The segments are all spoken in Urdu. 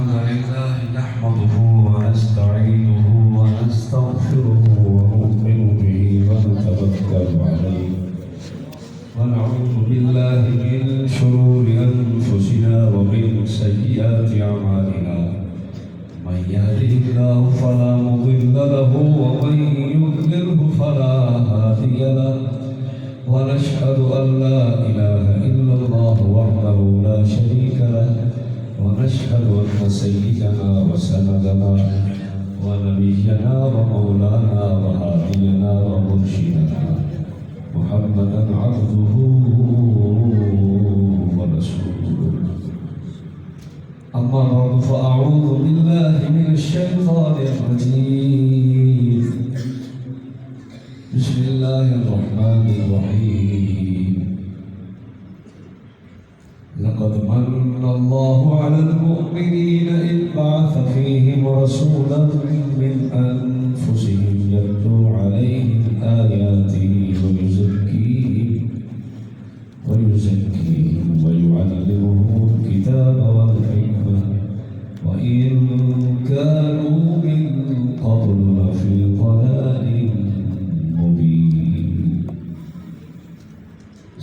الحمد لله نحمده ونستعينه ونستغفره ونؤمن به ونتوكل عليه ونعوذ بالله من شرور أنفسنا ومن سيئات أعمالنا من يهده الله فلا مضل له ومن يضلله فلا هادي له ونشهد أن لا إله إلا الله وحده لا شريك له ونشهد أن سيدنا وسندنا ونبينا ومولانا وهادينا ومرشدنا محمدا عبده ورسوله أما بعد فأعوذ بالله من الشيطان الرجيم بسم الله الرحمن الرحيم لقد من الله على المؤمنين إذ بعث فيهم رسولا من أنفسهم يتلو عليهم آياته ويزكيهم ويعلمهم الكتاب والحكمة وإن كانوا من قبل لفي ضلال مبين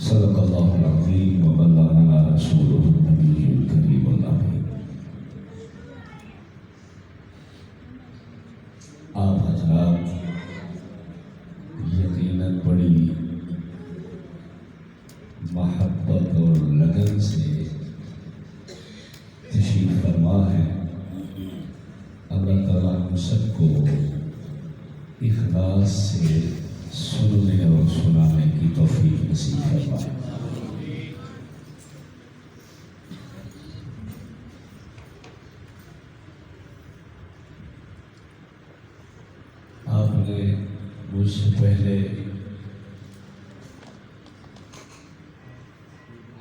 صدق الله العظيم وبلغنا رسوله النبي الكريم الأمين. آپ حضرات یقیناً بڑی محبت اور لگن سے تشریف فرما ہے. اللہ تعالیٰ ہم سب کو اخلاص سے سننے اور سنانے کی توفیق نصیب فرمائے. آپ نے مجھ سے پہلے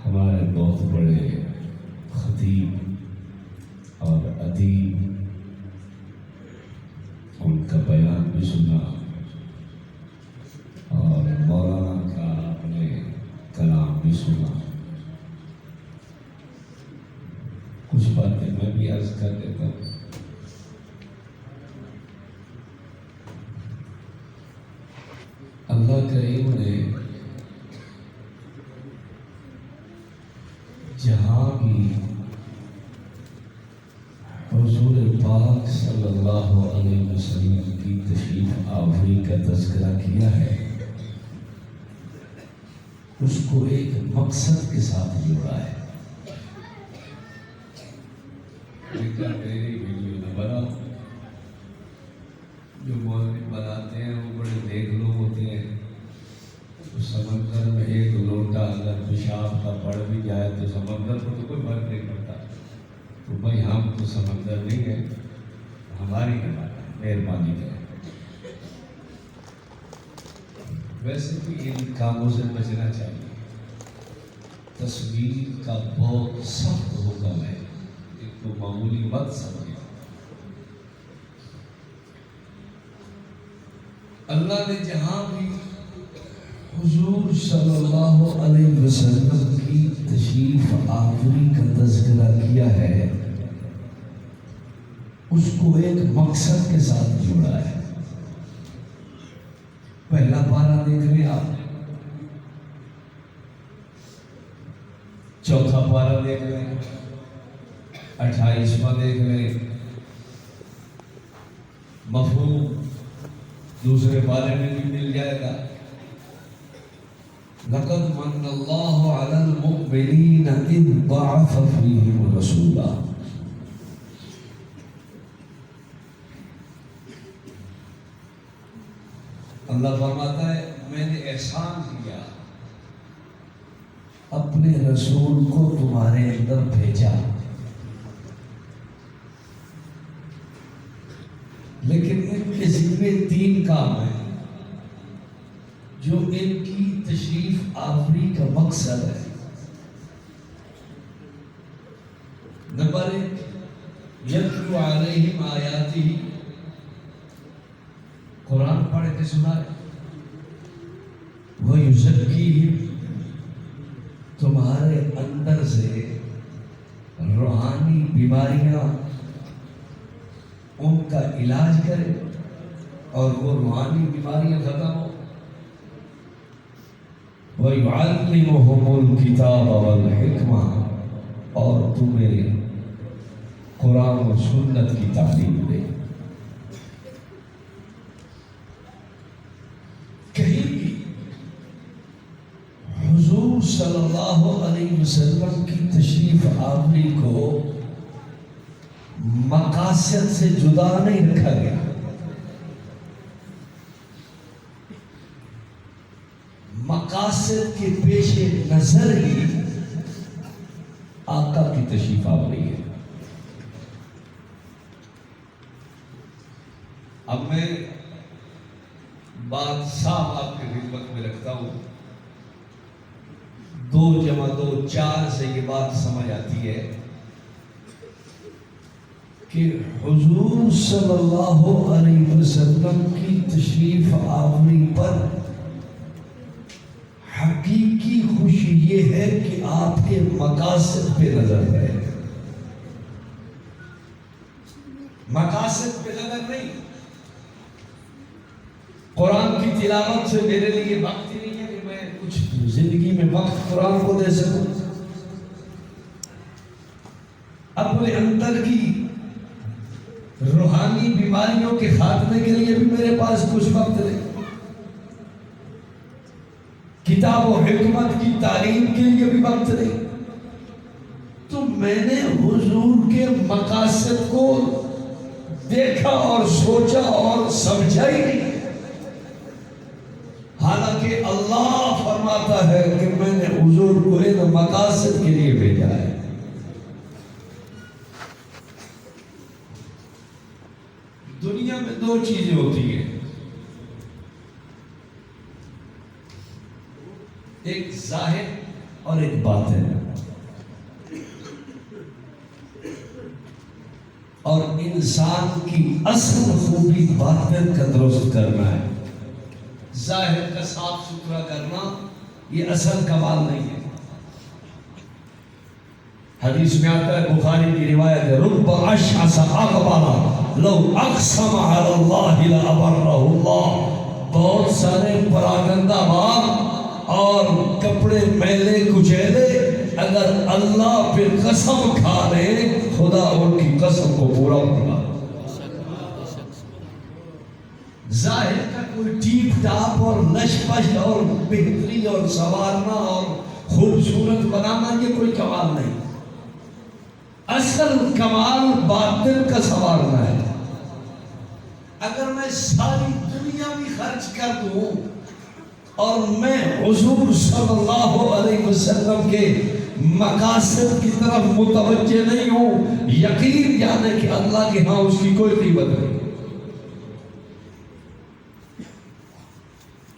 ہمارے بہت بڑے خطیب اور ادیب ان کا بیان بھی سنا اور مولانا کا اپنے کلام بھی سنا. کچھ باتیں میں بھی عرض کر دیتا ہوں. اللہ کریم نے جہاں بھی حضور پاک صلی اللہ علیہ وسلم کی تشریف آوری کا تذکرہ کیا ہے اس کو ایک مقصد کے ساتھ جوڑا ہے. میری ویڈیو نہ بناؤ. جو مولوی بناتے ہیں وہ بڑے نیک لوگ ہوتے ہیں. تو سمندر میں ایک لوٹا اگر پیشاب کا پڑ بھی جائے تو سمندر کو تو کوئی فرق نہیں پڑتا. تو بھائی ہم تو سمندر نہیں ہیں, ہماری مہربانی کریں. ویسے بھی ان کاموں سے بچنا چاہیے. تصویر کا بہت سخت حکم ہے, ایک تو معمولی مت سمجھے. اللہ نے جہاں بھی حضور صلی اللہ علیہ وسلم کی تشریف آوری کا تذکرہ کیا ہے اس کو ایک مقصد کے ساتھ جوڑا ہے. پہلا پارہ دیکھ لیں آپ, چوتھا پارہ دیکھ لیں, 28واں دیکھ لیں. مفہوم دوسرے پارے میں بھی مل جائے گا. لقد من اللہ علی المؤمنین اذ بعث فیہم رسولا. اللہ فرماتا ہے میں نے احسان کیا, اپنے رسول کو تمہارے اندر بھیجا. لیکن ان کے ذمے 3 کام ہیں جو ان کی تشریف آوری کا مقصد ہے. نمبر 1 یتلو علیہم آیاتہ, قرآن پڑھ کے سنائے. وَيُزَكِّيهِمْ, تمہارے اندر سے روحانی بیماریاں ان کا علاج کرے اور وہ روحانی بیماریاں ختم ہو. وَيُعَلِّمُهُمُ الْكِتَابَ وَالْحِكْمَةَ، اور تمہیں قرآن و سنت کی تعلیم دے. کہیں بھی حضور صلی اللہ علیہ وسلم کی تشریف آوری کو مقاصد سے جدا نہیں رکھا گیا. مقاصد کے پیش نظر ہی آقا کی تشریف آوری ہے. اب میں بات صاحب آپ کی خدمت میں رکھتا ہوں. 2 + 2 4 سے یہ بات سمجھ آتی ہے کہ حضور صلی اللہ علیہ وسلم کی تشریف آوری پر حقیقی خوشی یہ ہے کہ آپ کے مقاصد پہ نظر ہے. مقاصد پہ نظر نہیں. قرآن کی تلاوت سے میرے لیے وقت ہی نہیں ہے کہ میں کچھ زندگی میں وقت قرآن کو دے سکوں. اپنے اندر کی روحانی بیماریوں کے خاتمے کے لیے بھی میرے پاس کچھ وقت نہیں. کتاب و حکمت کی تعلیم کے لیے بھی وقت نہیں. تو میں نے حضور کے مقاصد کو دیکھا اور سوچا اور سمجھا ہی نہیں. حالانکہ اللہ فرماتا ہے کہ میں نے حضور کو ان مقاصد کے لیے بھیجا ہے. دنیا میں 2 چیزیں ہوتی ہیں، ایک ظاہر اور ایک باطن. اور انسان کی اصل خوبی باطن کا درست کرنا ہے. ظاہر کا صاف ستھرا کرنا یہ اصل کمال نہیں ہے. حدیث میں آتا ہے، بخاری کی روایت ہے، رب اشعث اغبر لو اقسم علی اللہ لابرہ اللہ. بہت سارے پراگندہ باغ اور کپڑے میلے کچیلے اگر اللہ پہ قسم کھا لے خدا ان کی قسم کو پورا ہوگا. ظاہر کا کوئی ٹیپ ٹاپ اور لش پش اور بہتری اور سنوارنا اور خوبصورت بنانا یہ کوئی کمال نہیں. اصل کمال باطن کا سنوارنا ہے. اگر میں ساری دنیا بھی خرچ کر دوں اور میں حضور صلی اللہ علیہ وسلم کے مقاصد کی طرف متوجہ نہیں ہوں، یقین جانے کہ اللہ کے ہاں اس کی کوئی قیمت نہیں.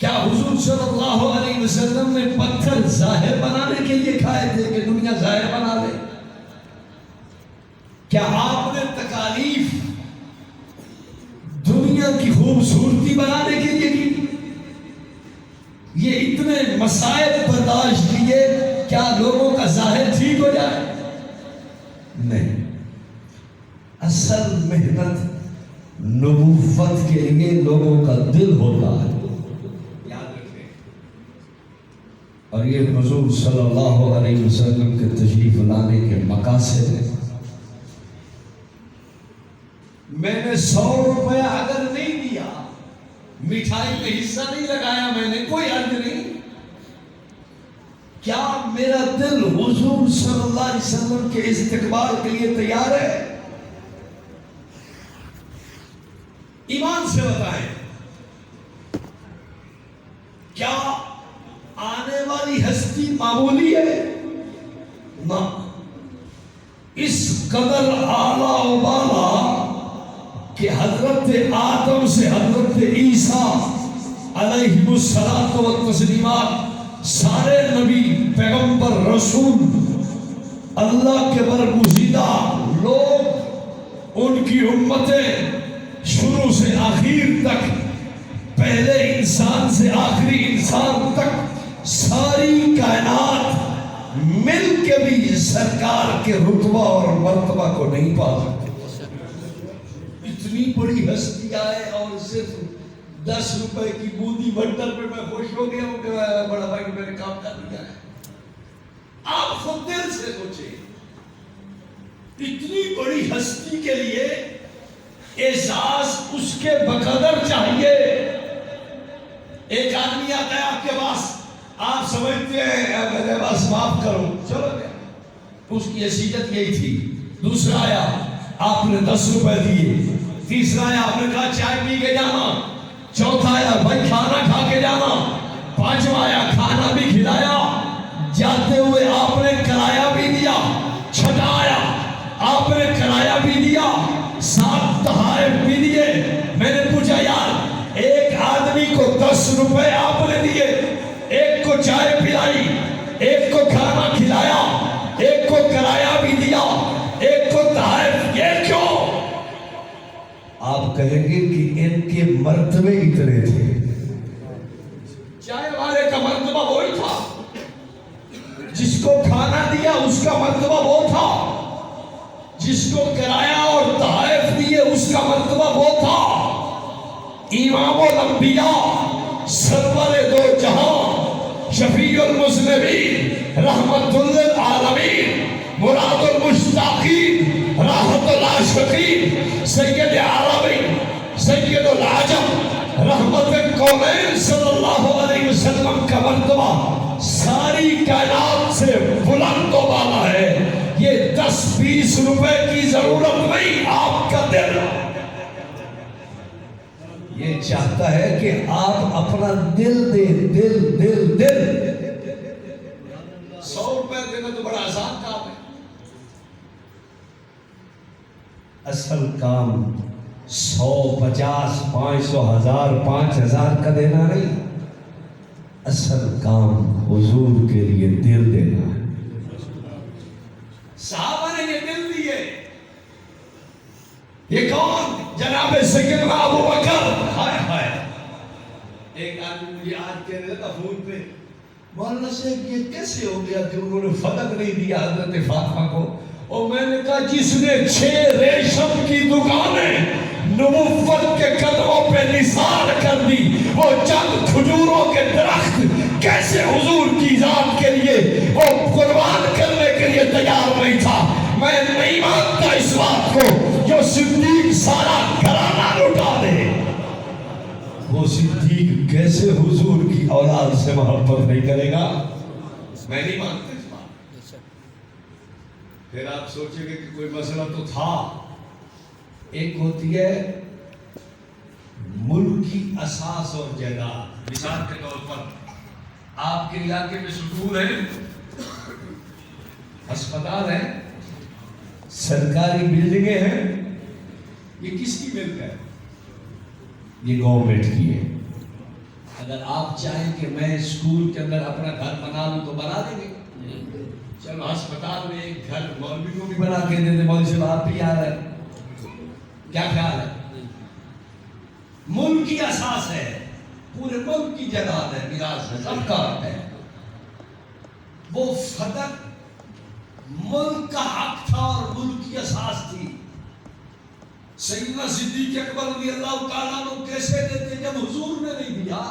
کیا حضور صلی اللہ علیہ وسلم نے پتھر ظاہر بنانے کے لیے کھائے تھے کہ دنیا ظاہر بنا لے؟ کیا آپ نے تکالیف دنیا کی خوبصورتی بنانے کے لیے کی؟ یہ اتنے مسائل برداشت کیے کیا لوگوں کا ظاہر ٹھیک ہو جائے؟ نہیں. اصل محنت نبوت کے لیے لوگوں کا دل ہوتا ہے. اور یہ حضور صلی اللہ علیہ وسلم کے تشریف لانے کے مقاصد ہیں. میں نے 100 روپیہ اگر نہیں دیا، مٹھائی میں حصہ نہیں لگایا، میں نے کوئی حرج نہیں. کیا میرا دل حضور صلی اللہ علیہ وسلم کے استقبال کے لیے تیار ہے؟ ایمان سے بتائیں، کیا آنے والی ہستی معمولی ہے؟ نہ. اس قدر اعلیٰ و بالا کہ حضرت آدم سے حضرت عیسیٰ علیہ الصلوۃ والتسلیمات سارے نبی پیغمبر رسول اللہ کے برگزیدہ لوگ، ان کی امتیں شروع سے آخر تک، پہلے انسان سے آخری انسان تک ساری کائنات مل کے بھی سرکار کے رتبہ اور مرتبہ کو نہیں پا سکتے. اتنی بڑی ہستی آئے اور صرف 10 روپے کی بوندی بنٹر پہ میں خوش ہو گیا ہوں کہ بڑا بھائی میں نے کام کر دیا ہے. آپ خود دل سے سوچیں اتنی بڑی ہستی کے لیے اعزاز اس کے بقدر چاہیے. ایک آدمی آتا ہے آپ کے پاس, آپ سمجھتے ہیں میرے پاس معاف کرو, چلو گیا, اس کی حیثیت یہی تھی. دوسرا آیا, آپ نے 10 روپے دیے. تیسرا آیا, آپ نے کہا چائے پی کے جانا. چوتھا آیا, بھائی کھانا کھا کے جانا. پانچواں آیا, کھانا بھی کھلایا, جاتے ہوئے آپ نے کرایہ بھی دیا. چھٹا آیا, آپ نے کرایہ بھی دیا, 7 تحائف بھی دیے. میں نے پوچھا یار ایک آدمی کو 10 روپے آپ نے دیے, ایک کو چائے پلائی, ایک کو کھانا کھلایا, ایک کو کرایہ بھی دیا, ایک کو تحائف, یہ کیوں؟ آپ کہیں گے کہ ان کے مرتبے اتنے تھے. چائے والے کا مرتبہ وہی تھا, جس کو کھانا دیا اس کا مرتبہ وہ تھا, جس کو کرایہ اور تحائف دیے اس کا مرتبہ وہ تھا. امام الانبیاء سرور دو جہاں شفیع المذنبین رحمت للعالمین مراد المشتاقین راحت العاشقین سید عربی سید العجم رحمت الکونین صلی اللہ علیہ وسلم کا مرتبہ ساری کائنات سے بلند و بالا ہے. یہ 10-20 روپے کی ضرورت نہیں, آپ کا دل یہ چاہتا ہے کہ آپ اپنا دل دے. دل دل دل 100 روپے دینا تو بڑا آسان کام ہے. اصل کام 100, 50, 500, 1000, 5000 کا دینا نہیں, اصل کام حضور کے لیے دل دینا ہے. صحابہ نے یہ دل دیے. یہ کون؟ جناب سیدنا ابو بکر. ہائے ہائے, ایک آدمی مجھے آج کہہ رہا تھا فون پہ, مولانا صاحب یہ کیسے ہو گیا کہ انہوں نے فتح نہیں دیا حضرت فاطمہ کو؟ اور میں نے کہا جس نے 6 ریشم کی دکانیں نبوت کے قدموں پہ نثار کر دی, وہ چند کھجوروں کے درخت کیسے حضور کی ذات کے لیے وہ قربان کرنے کے لیے تیار نہیں تھا؟ میں نہیں مانتا اس بات کو جو صدیق سارا گھرانہ لٹا دے. وہ صدیق کیسے حضور کی اولاد سے محبت نہیں کرے گا؟ میں نہیں مانتا اس بات. پھر آپ سوچیں گے کہ کوئی مسئلہ تو تھا. ایک ہوتی ہے ملک کی اساس اور جائیداد. مثال کے طور پر آپ کے علاقے میں سکول ہے, ہسپتال ہے, سرکاری بلڈنگیں ہیں, یہ کس کی ملک ہے؟ یہ گورنمنٹ کی ہے. اگر آپ چاہیں کہ میں اسکول کے اندر اپنا گھر بنا لوں تو بنا دیں گے. چلو ہسپتال میں ایک گھر مولوی کو بھی بنا کے دے دیں, مولوی صاحب آپ بھی آ رہے ہیں, کیا خیال ہے؟ ملک کی اساس ہے, پورے ملک کی جائیداد ہے, میراث ہے, سب کا ہے. وہ فتح ملک کا حق تھا اور ملک کی اساس تھی. سیدنا صدیق اکبر رضی اللہ تعالیٰ عنہ کیسے دیتے جب حضور نے نہیں دیا؟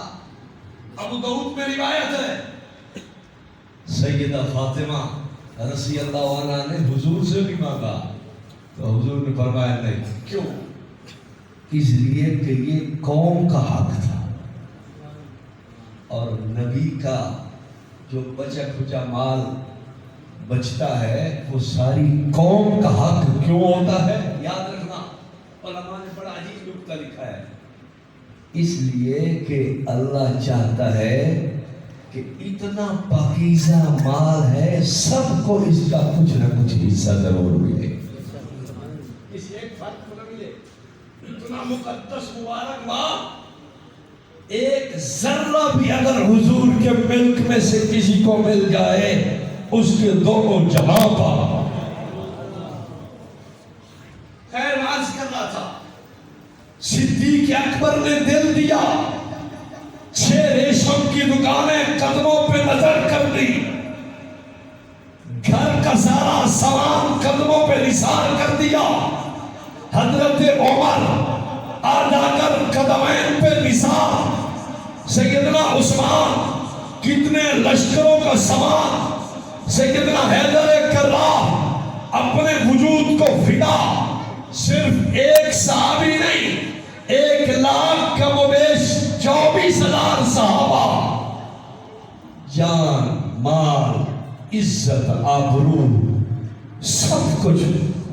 ابو داؤد میں روایت ہے سیدہ فاطمہ رضی اللہ عنہا نے حضور سے بھی مانگا تو حضور نے فرمایا نہیں. کیوں؟ اس لیے کہ یہ قوم کا حق تھا, اور نبی کا جو بچا کھچا مال بچتا ہے وہ ساری قوم کا حق کیوں ہوتا ہے؟ یاد رکھنا, علماء نے بڑا عجیب نکتہ لکھا ہے. اس لیے کہ اللہ چاہتا ہے کہ اتنا پاکیزہ مال ہے, سب کو اس کا کچھ نہ کچھ حصہ ضرور ملے. کسی ایک فرد کو نہ ملے. اتنا مقدس مبارک مال, ایک ذرہ بھی اگر حضور کے ملک میں سے کسی کو مل جائے اس کے دونوں جہاں کا. خیر عرض کر رہا تھا, صدیق اکبر نے دل دیا, 6 ریشم کی دکانیں قدموں پہ نظر کر دی, گھر کا سارا سامان قدموں پہ نثار کر دیا. حضرت عمر لا کر قدمین پہ نثار سیدنا عثمان کتنے لشکروں کا سامان، سیدنا حیدر کرار اپنے وجود کو فدا، صرف ایک صحابی نہیں 1,00,000 کم و بیش 24,000 صحابہ، جان مال عزت آبرو سب کچھ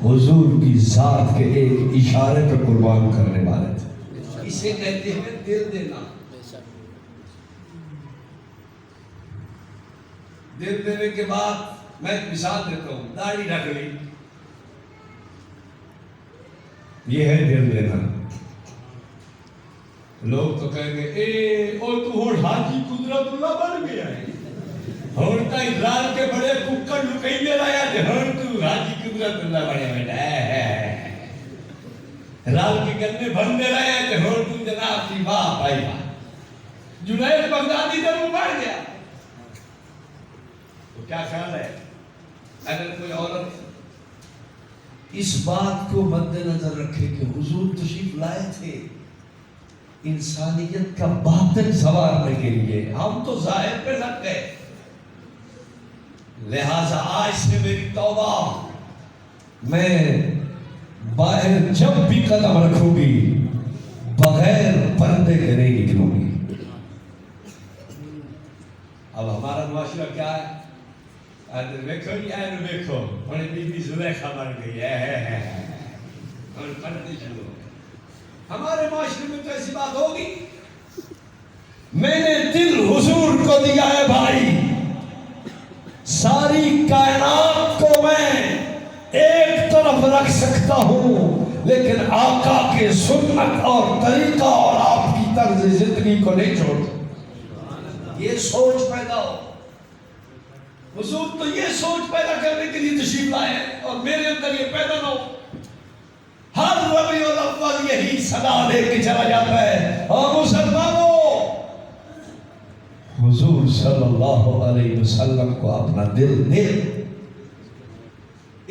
حضور کی ذات کے ایک اشارے پہ قربان کرنے والے تھے. اسے کہتے ہیں دل دینا. دل دینے کے بعد میں ایک مثال دیتا ہوں. داڑھی رکھ لی، یہ ہے دل دینا. لوگ تو کہیں گے اے او تو ہون حاجی قدرت اللہ بن گیا ہے، ہون تائی رال کے بڑے ککڑ لکئی دے رہا ہے، ہون تو حاجی قدرت اللہ بڑے بیٹا ہے، رال کے گنے بھن دے رہے ہیں، ہون تو جناب کی واہ بھائی واہ. جنید بغدادی در وہ بڑھ گیا. تو کیا خیال ہے اگر کوئی عورت اس بات کو مد نظر رکھے کہ حضور تشریف لائے تھے انسانیت کا باطن سنوارنے کے لیے، ہم تو ظاہر پہ لگ گئے، لہذا آج سے میری توبہ، میں باہر جب بھی قدم رکھوں گی بغیر پردے کے نہیں نکلوں گی. اب ہمارا معاشرہ کیا ہے؟ دیکھو جی این دیکھو بڑی بی بی زلیخا بن گئی ہے اور پردے شروع ہو گئے. ہمارے معاشرے میں تو ایسی بات ہوگی. میں نے دل حضور کو دیا ہے بھائی، ساری کائنات کو میں ایک طرف رکھ سکتا ہوں لیکن آقا کے سنت اور طریقہ اور آپ کی طرز زندگی کو نہیں چھوڑ. یہ سوچ پیدا ہو. حضور تو یہ سوچ پیدا کرنے کے لیے تشریف لائے اور میرے اندر یہ پیدا نہ ہو. ہر ربیع الاول یہی صدا دے کے چلا جاتا ہے اور مسلمانوں حضور صلی اللہ علیہ وسلم کو اپنا دل دے.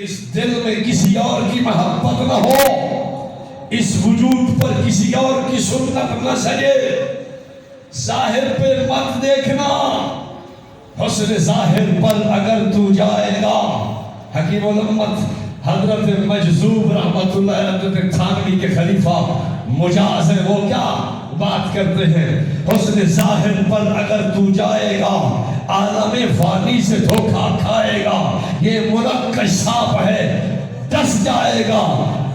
اس دل میں کسی اور کی محبت نہ ہو، اس وجود پر کسی اور کی سنت نہ سجے. ظاہر پہ مت دیکھنا، حسن ظاہر پر اگر تو جائے گا. حکیم الامت حضرت مجذوب رحمت اللہ علیہ تھانوی کے خلیفہ مجاز ہے، وہ کیا بات کرتے ہیں؟ حسن ظاہر پر اگر تو جائے گا عالم فانی سے دھوکہ کھائے گا. یہ منقش سانپ ہے، ڈس جائے گا.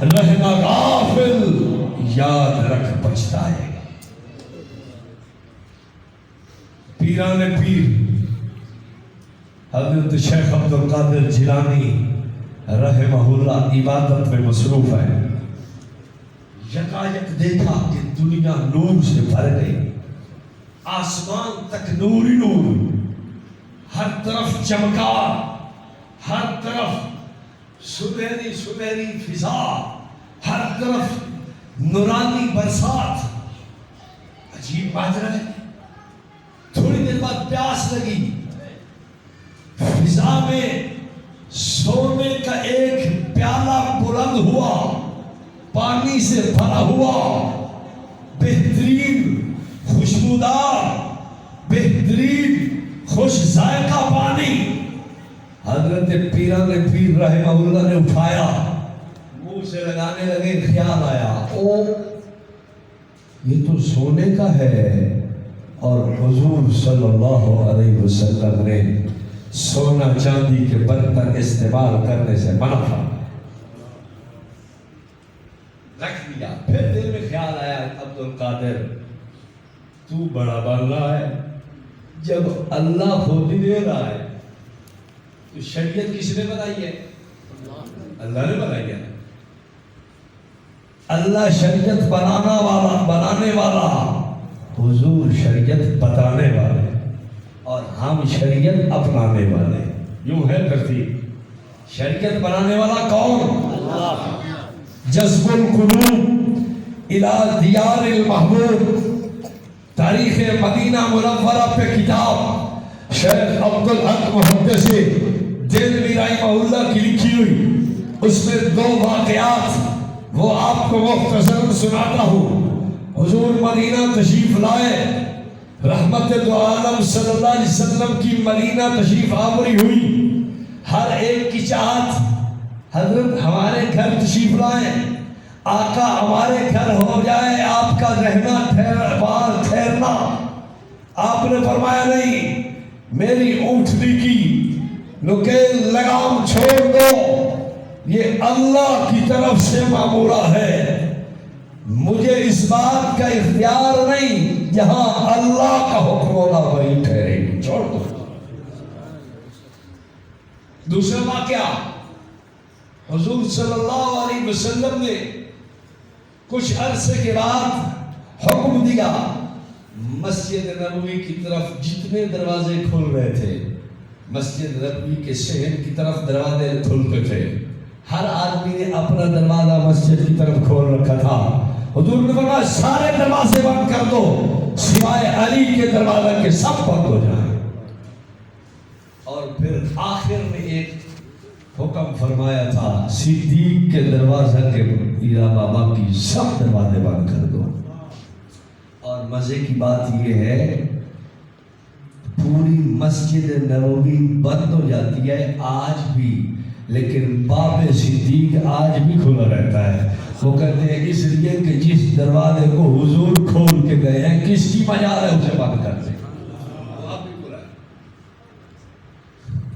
رہنا غافل، یاد رکھ پچھتائے گا. پیران پیر حضرت شیخ عبد القادر جیلانی رحمہ اللہ عبادت میں مصروف ہے. یکایک دیکھا کہ دنیا نور سے بھر گئی، آسمان تک نور ہی نور، ہر طرف چمکار، ہر طرف سنہری سنہری فضا، ہر طرف نورانی برسات. عجیب منظر ہے. تھوڑی دیر بعد پیاس لگی. فضا میں سونے کا ایک پیالہ بلند ہوا، پانی سے بھرا ہوا، بہترین خوشبودار، بہترین خوش ذائقہ پانی. حضرت پیران پیر رحمہ اللہ نے اٹھایا، منہ سے لگانے لگے. خیال آیا او یہ تو سونے کا ہے، اور حضور صلی اللہ علیہ وسلم نے سونا چاندی کے برتن استعمال کرنے سے منع تھا. رکھ دیا. پھر دل میں خیال آیا عبد القادر تو بڑا بن رہا ہے، جب اللہ خود ہی دے رہا ہے تو شریعت کس نے بنائی ہے؟ اللہ نے بنائی ہے. اللہ شریعت بنانے والا، حضور شریعت بتانے والے، اور ہم شریعت اپنانے والے. یوں ہے ترتیب. شریعت بنانے والا کون؟ اللہ. جذب القلوب الى دیار المحبوب، تاریخ مدینہ منورہ پہ کتاب شیخ عبد الحق محدثی دہلوی رحمہ اللہ کی لکھی ہوئی. اس میں 2 واقعات وہ آپ کو مختصر سناتا ہوں. حضور مدینہ تشریف لائے، رحمت دو عالم صلی اللہ علیہ وسلم کی مدینہ تشریف آوری ہوئی، ہر ایک کی چاہت حضرت ہمارے گھر تشریف لائیں، آقا ہمارے گھر ہو جائے آپ کا رہنا ٹھہرنا۔ آپ نے فرمایا نہیں، میری اونٹنی کی نکیل لگام چھوڑ دو، یہ اللہ کی طرف سے معمورہ ہے، مجھے اس بات کا اختیار نہیں، جہاں اللہ کا حکم ہوگا وہی ٹھہرے گی، چھوڑ دو۔ دوسرا واقعہ، حضور صلی اللہ علیہ وسلم نے کچھ عرصے کے بعد حکم دیا، مسجد نبوی کی طرف جتنے دروازے کھل رہے تھے، مسجد نبوی کے شہر کی طرف دروازے کھلتے تھے، ہر آدمی نے اپنا دروازہ مسجد کی طرف کھول رکھا تھا۔ حضور نے فرمایا سارے دروازے بند کر دو سوائے علی کے دروازے کے، سب بند ہو جائیں۔ اور پھر آخر میں ایک حکم فرمایا تھا، صدیق کے دروازہ کے علاوہ باقی سب دروازے بند کر دو۔ اور مزے کی بات یہ ہے، پوری مسجد نبوی بند ہو جاتی ہے آج بھی، لیکن باب صدیق آج بھی کھلا رہتا ہے۔ وہ کہتے ہیں اس لیے کہ جس دروازے کو حضور کھول کے گئے ہیں، کس کی مجال ہے اسے بند کر دیں۔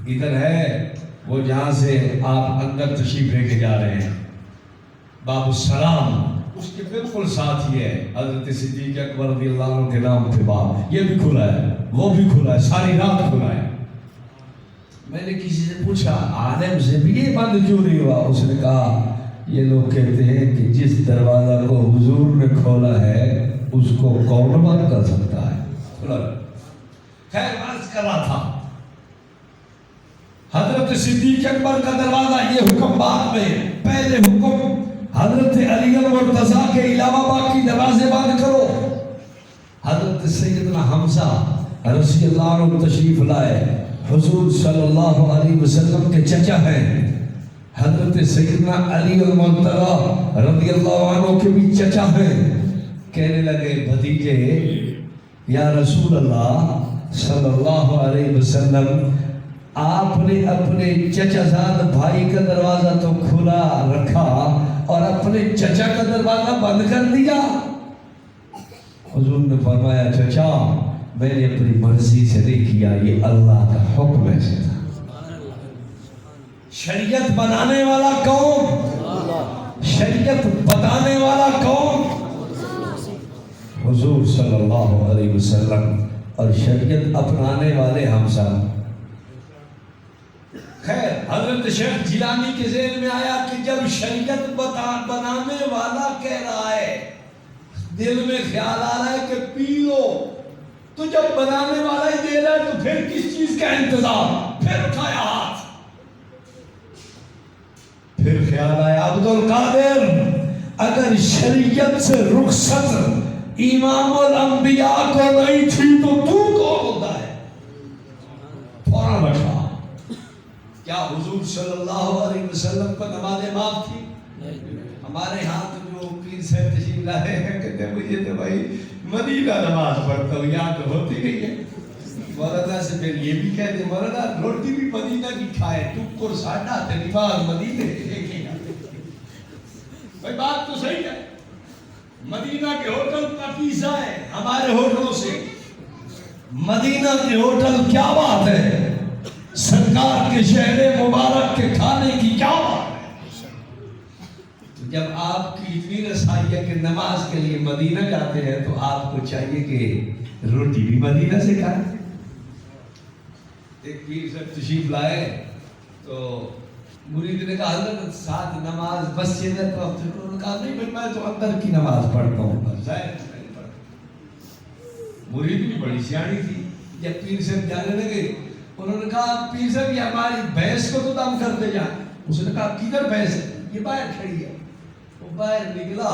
ادھر ہے وہ جہاں سے آپ اندر تشریف لے کے جا رہے ہیں، باب السلام، اس کے بالکل ساتھ ہی ہے حضرت صدیق اکبر رضی اللہ عنہ کے نام کے باب، یہ بھی کھلا ہے، وہ بھی کھلا ہے، ساری رات کھلا ہے۔ میں نے کسی سے پوچھا عالم سے بھی یہ بند کیوں نہیں ہوا؟ اس نے کہا یہ لوگ کہتے ہیں کہ جس دروازہ کو حضور نے کھولا ہے اس کو کون بند کر سکتا ہے۔ خیر عرض کر رہا تھا، حضرت صدیق اکبر کا دروازہ، یہ حکم بعد میں، پہلے حکم حضرت علی المرتضیٰ کے علاوہ باقی دروازے بند کرو۔ حضرت سیدنا حمزہ رضی اللہ عنہ تشریف لائے، حضور صلی اللہ علیہ وسلم کے چچا ہیں، حضرت سیدنا علی المرتضیٰ رضی اللہ عنہ کے بھی چچا ہیں۔ کہنے لگے بھتیجے، یا رسول اللہ صلی اللہ علیہ وسلم، آپ نے اپنے چچا زاد بھائی کا دروازہ تو کھلا رکھا اور اپنے چچا کا دروازہ بند کر دیا۔ حضور نے فرمایا چچا میں نے اپنی مرضی سے نہیں کیا، یہ اللہ کا حکم ایسے تھا۔ شریعت بنانے والا کون؟ شریعت بتانے والا کون؟ حضور صلی اللہ علیہ وسلم، اور شریعت اپنانے والے ہم سب۔ خیر حضرت شیخ جیلانی کے ذہن میں آیا کہ جب شریعت بنانے والا کہہ رہا ہے، دل میں خیال آ رہا ہے کہ پی لو، تو جب بنانے والا ہی دے رہا ہے تو پھر کس چیز کا انتظار؟ پھر اٹھایا ہاتھ، پھر خیال آیا عبد القادر اگر شریعت سے رخصت امام الانبیاء کو نہیں تھی تو کون ہوتا ہے؟ فوراً رکھا۔ کیا حضور صلی اللہ علیہ وسلم کو نمازیں معاف تھی؟ ہمارے ہاتھ جو پیر صاحب تشریف لائے ہیں کہتے ہیں مجھے تو بھائی مدینہ نماز پڑھتا ہوں، یہاں تو ہوتی نہیں ہے۔ مولانا سے پھر یہ بھی کہتے ہیں مولانا روٹی بھی مدینہ کی کھائے، ٹکر ساٹا نماز مدینہ کی۔ بھائی بات تو صحیح ہے، مدینہ کے ہوٹل کا پیزا ہے ہمارے ہوٹلوں سے، مدینہ کے ہوٹل کیا بات ہے، سرکار کے شہر مبارک کے کھانے کی کیا بات ہے۔ جب آپ کی اتنی رسائی ہے کہ نماز کے لیے مدینہ جاتے ہیں تو آپ کو چاہیے کہ روٹی بھی مدینہ سے کھائیں۔ ایک پیر صاحب تشریف لائے تو مرید نے کہا حضرت ساتھ نماز مسجد ہے، تو انہوں نے کہا نہیں میں تو اندر کی نماز پڑھتا ہوں، ظاہر نہیں پڑھتا۔ مرید بھی بڑی سیاਣੀ تھی، جب پیر صاحب جانے لگے انہوں نے کہا پیر صاحب یہ ہماری بھینس کو تو دم کرتے جائیں۔ اس نے کہا کدھر بھینس ہے؟ یہ باہر کھڑی ہے۔ وہ باہر نکلا،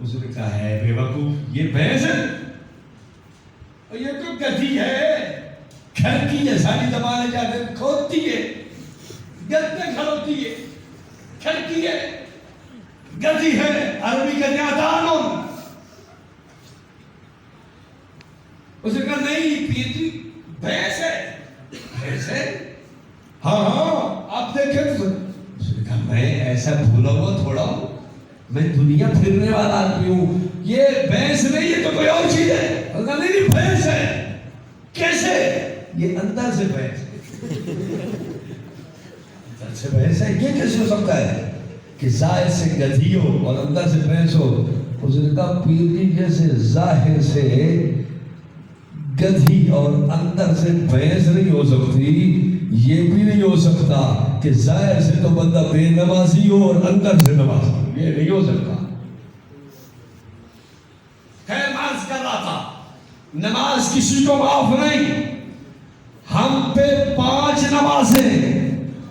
اس نے کہا ہے بے وقوف یہ بھینس ہے؟ اور یہ تو گدھی ہے، کھڑکی ہے، ساری زبانیں جاتے کھودتی ہے، گدے کھڑوتی ہے، کھڑکی ہے، گدھی ہے، عربی کا نیادانون۔ صاحب بھولا ہوا تھوڑا ہوں، میں دنیا پھرنے والا آدمی ہوں، یہ بھینس نہیں ہے تو کوئی اور چیز ہے؟ اللہ نہیں بھینس ہے. کیسے؟ یہ اندر سے بھینس ہے، اندر سے بھینس ہے. یہ کیسے ہو سکتا ہے کہ ظاہر سے گدھی ہو اور اندر سے بھینس ہو؟ اس نے کہا پیر جی جیسے ظاہر سے گدھی اور اندر سے بھینس نہیں ہو سکتی، یہ بھی نہیں ہو سکتا کہ ظاہر سے تو بندہ بے نمازی ہو اور اندر سے نمازی ہو. یہ نہیں ہو سکتا. خیر عرض کر رہا تھا نماز کسی کو معاف نہیں. ہم پہ 5 نمازیں،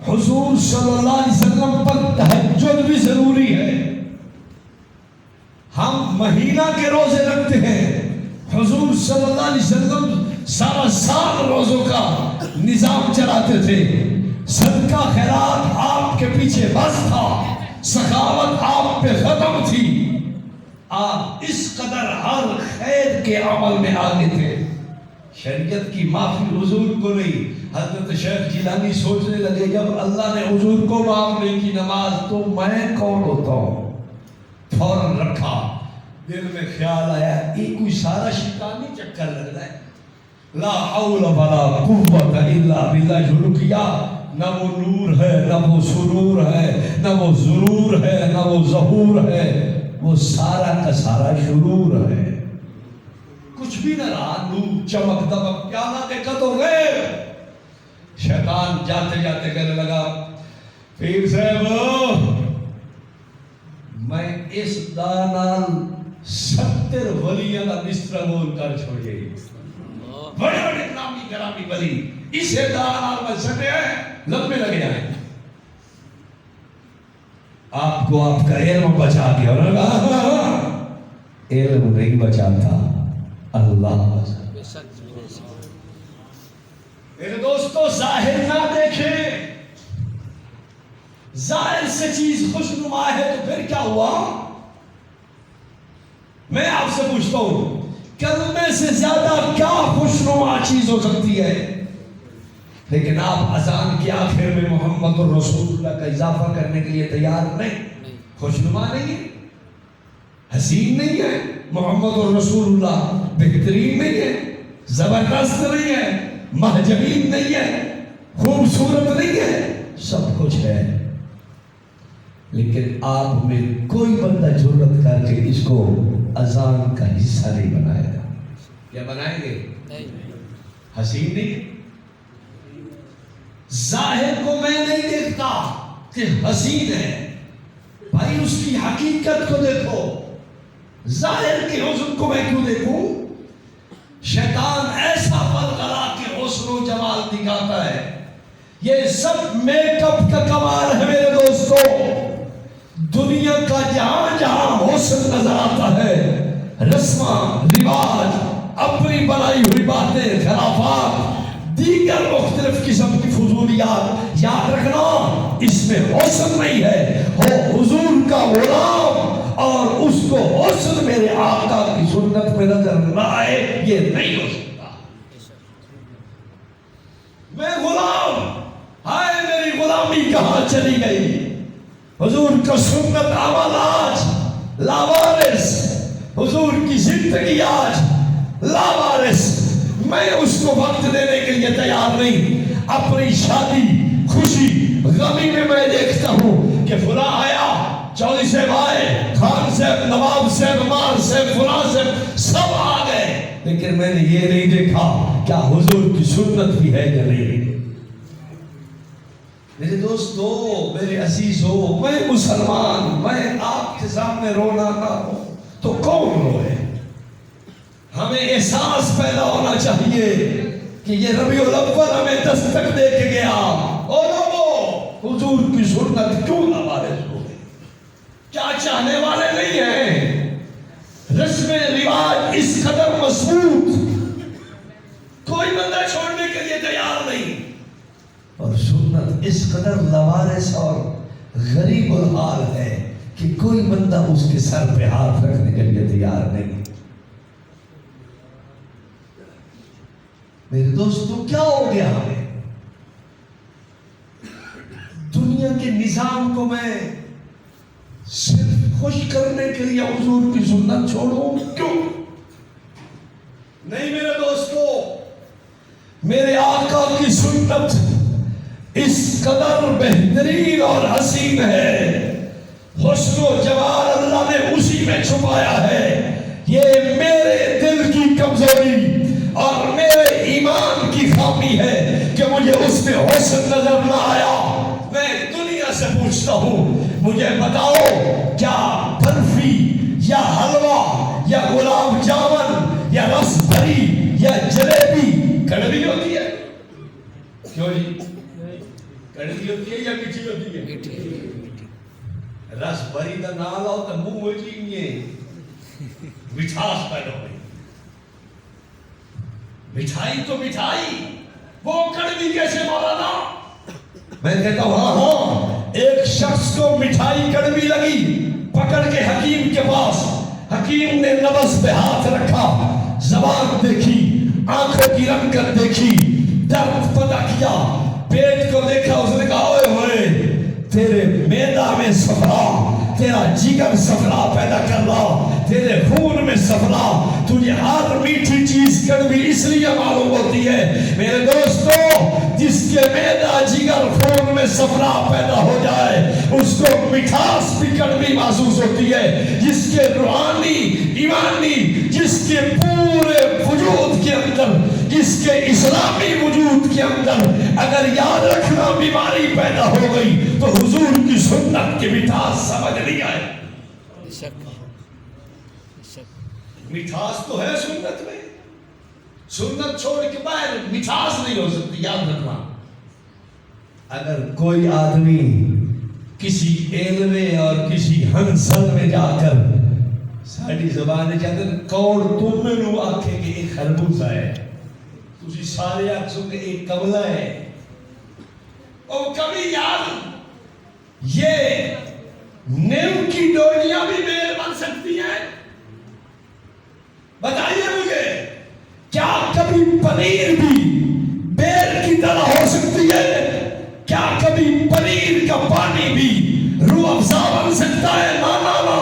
حضور صلی اللہ علیہ وسلم پر تہجد بھی ضروری ہے. ہم مہینہ کے روزے رکھتے ہیں، حضور صلی اللہ علیہ وسلم سارا سال روزوں کا نظام چلاتے تھے. صدقہ خیرات آپ کے پیچھے بس تھا، سخاوت آپ پہ ختم تھی. آپ اس قدر ہر خیر کے عمل میں آگے تھے. شریعت کی معافی حضور کو نہیں. حضرت شیخ جیلانی سوچنے لگے جب اللہ نے حضور کو معاف نہیں کی نماز تو میں کون ہوتا ہوں. فوراً رکھا. دل میں خیال آیا یہ کوئی سارا شیطانی چکر لگ رہا ہے. لا حول ولا قوت الا باللہ. شروع کیا، نہ وہ نور ہے، نہ وہ سرور ہے، نہ وہ ضرور ہے، نہ وہ ظہور ہے، وہ سارا کا سارا شرور ہے. کچھ بھی نہ رہا، نور چمک دمک پیالہ دقت ہو گئے. شیطان جاتے جاتے کہنے لگا پیر صاحب میں اس دانال 70 ولیاں کا بستر مول کر چھوڑیے. بڑے بڑے نامی گرامی ولی اسے دانال میں سٹے ہیں، لمبے لگے ہیں. آپ کو آپ کا علم بچا دیا. علم نہیں بچاتا، اللہ بچاتا. میرے دوستو ظاہر نہ دیکھیں. ظاہر سے چیز خوشنما ہے تو پھر کیا ہوا؟ میں آپ سے پوچھتا ہوں کلمے سے زیادہ کیا خوشنما چیز ہو سکتی ہے؟ لیکن آپ اذان کے آخر میں محمد الرسول اللہ کا اضافہ کرنے کے لیے تیار نہیں. خوشنما نہیں ہے، حسین نہیں ہے. محمد الرسول اللہ بہترین نہیں ہے، زبردست نہیں ہے، مہجبین نہیں ہے، خوبصورت نہیں ہے، سب کچھ ہے. لیکن آپ میں کوئی بندہ جرأت کر کے اس کو اذان کا حصہ نہیں بنائے گا. کیا بنائیں گے؟ حسین نہیں. ظاہر کو میں نہیں دیکھتا کہ حسین ہے، بھائی اس کی حقیقت کو دیکھو. ظاہر کے حسن کو میں کیوں دیکھوں؟ شیطان ایسا بلغلا کے حسن و جمال دکھاتا ہے. یہ سب میک اپ کا کمال ہے میرے دوستو. دنیا کا جہاں جہاں حسن نظر آتا ہے، رسماں رواج، اپنی بنائی ہوئی باتیں، خرافات، دیگر مختلف قسم کی فضولیات، یاد رکھنا اس میں حسن نہیں ہے. وہ حضور کا غلام اور اس کو حسن میرے آقا کی سنت میں نظر نہ آئے، یہ نہیں ہو سکتا. میں غلام، ہائے میری غلامی کہاں چلی گئی؟ حضور کا سنت عمل آج لاوارث، حضور کی زندگی آج لاوارث. میں اس کو وقت دینے کے لیے تیار نہیں. اپنی شادی، خوشی، غمی میں دیکھتا ہوں کہ فلاں آیا، چودھری صاحب آئے، خان صاحب، نواب صاحب، مار صاحب، فلاں صاحب، سب آ گئے، لیکن میں نے یہ نہیں دیکھا کیا حضور کی سنت بھی ہے یا نہیں. میرے دوستو، میرے عزیزو، میں مسلمان، میں آپ کے سامنے رونا نہ ہو تو کون روئے؟ ہمیں احساس پیدا ہونا چاہیے کہ یہ ربیع الاول ہمیں دستک دے کے گیا. اور حضور کی سنت کیوں لاوارث ہو گئی؟ کیا چاہنے والے نہیں ہیں؟ رسم رواج اس قدر مضبوط، کوئی بندہ چھوڑنے کے لیے تیار نہیں. اور سنت اس قدر لاوارث اور غریب الحال ہے کہ کوئی بندہ اس کے سر پہ ہاتھ رکھنے کے لیے تیار نہیں. میرے دوستو، کیا ہو گیا ہمیں؟ دنیا کے نظام کو میں صرف خوش کرنے کے لیے حضور کی سنت چھوڑو کیوں؟ نہیں میرے دوستو، میرے آقا کی سنت اس قدر بہترین اور حسین ہے، حسن و جمال اللہ نے اسی میں چھپایا ہے۔ یہ میرے دل کی کمزوری اور میرے ایمان کی خامی ہے کہ مجھے اس میں حسن نظر نہ آیا۔ میں دنیا سے پوچھتا ہوں، مجھے بتاؤ کیا برفی یا حلوہ یا گلاب جامن یا رس بھری یا جلیبی کڑوی ہوتی ہے؟ کیوں جی؟ کڑوی ہوتی ہے یا میٹھی ہوتی ہے؟ رس بھری کا نام لاؤ تو منہ میں چینیے مٹھاس پیدا ہوئی۔ مٹھائی تو مٹھائی، وہ کڑوی کیسے مولانا؟ میں کہتا ہوں ہاں، ایک شخص کو مٹھائی کڑوی لگی، پکڑ کے حکیم کے پاس، حکیم نے نبض پہ ہاتھ رکھا، زبان دیکھی، آنکھوں کی رنگت دیکھی، درد پتہ کیا، پیٹ کو دیکھا، اس نے کہا اوئے ہوئے تیرے معدہ میں صفرا، تیرا جگر صفرا پیدا کر رہا، تیرے خون میں صفرا، تجھے ہر میٹھی چیز کڑوی اس لیے معلوم ہوتی ہے۔ میرے دوستو، جس کے معدہ جگر خون میں صفرا پیدا ہو جائے اس کو مٹھاس بھی کڑوی محسوس ہوتی ہے۔ جس کے روحانی ایمانی، جس کے پورے وجود کے اندر، جس کے اسلامی وجود کے اندر اگر یاد رکھنا بیماری پیدا ہو گئی تو حضور کی سنت کی مٹھاس سمجھ نہیں آئے۔ مٹھاس تو ہے سنت میں، سنت چھوڑ کے باہر مٹھاس نہیں ہو سکتی، یاد رکھنا۔ اگر کوئی آدمی کسی علمے اور کسی ہنسل میں جا کر ساری زبان چاہتے ہیں کون تم میں نو آکھے کہ ایک خربوزہ ہے، تجھے سارے آکھوں کہ ایک کملہ ہے، اور کبھی یاد یہ نیم کی ڈولیاں بھی بیل بن سکتی ہیں؟ بتائیے مجھے، کیا کبھی پنیر بھی بیل کی طرح ہو سکتی ہے؟ کیا کبھی پنیر کا پانی بھی روح افزا بن سکتا ہے؟ نا نا نا،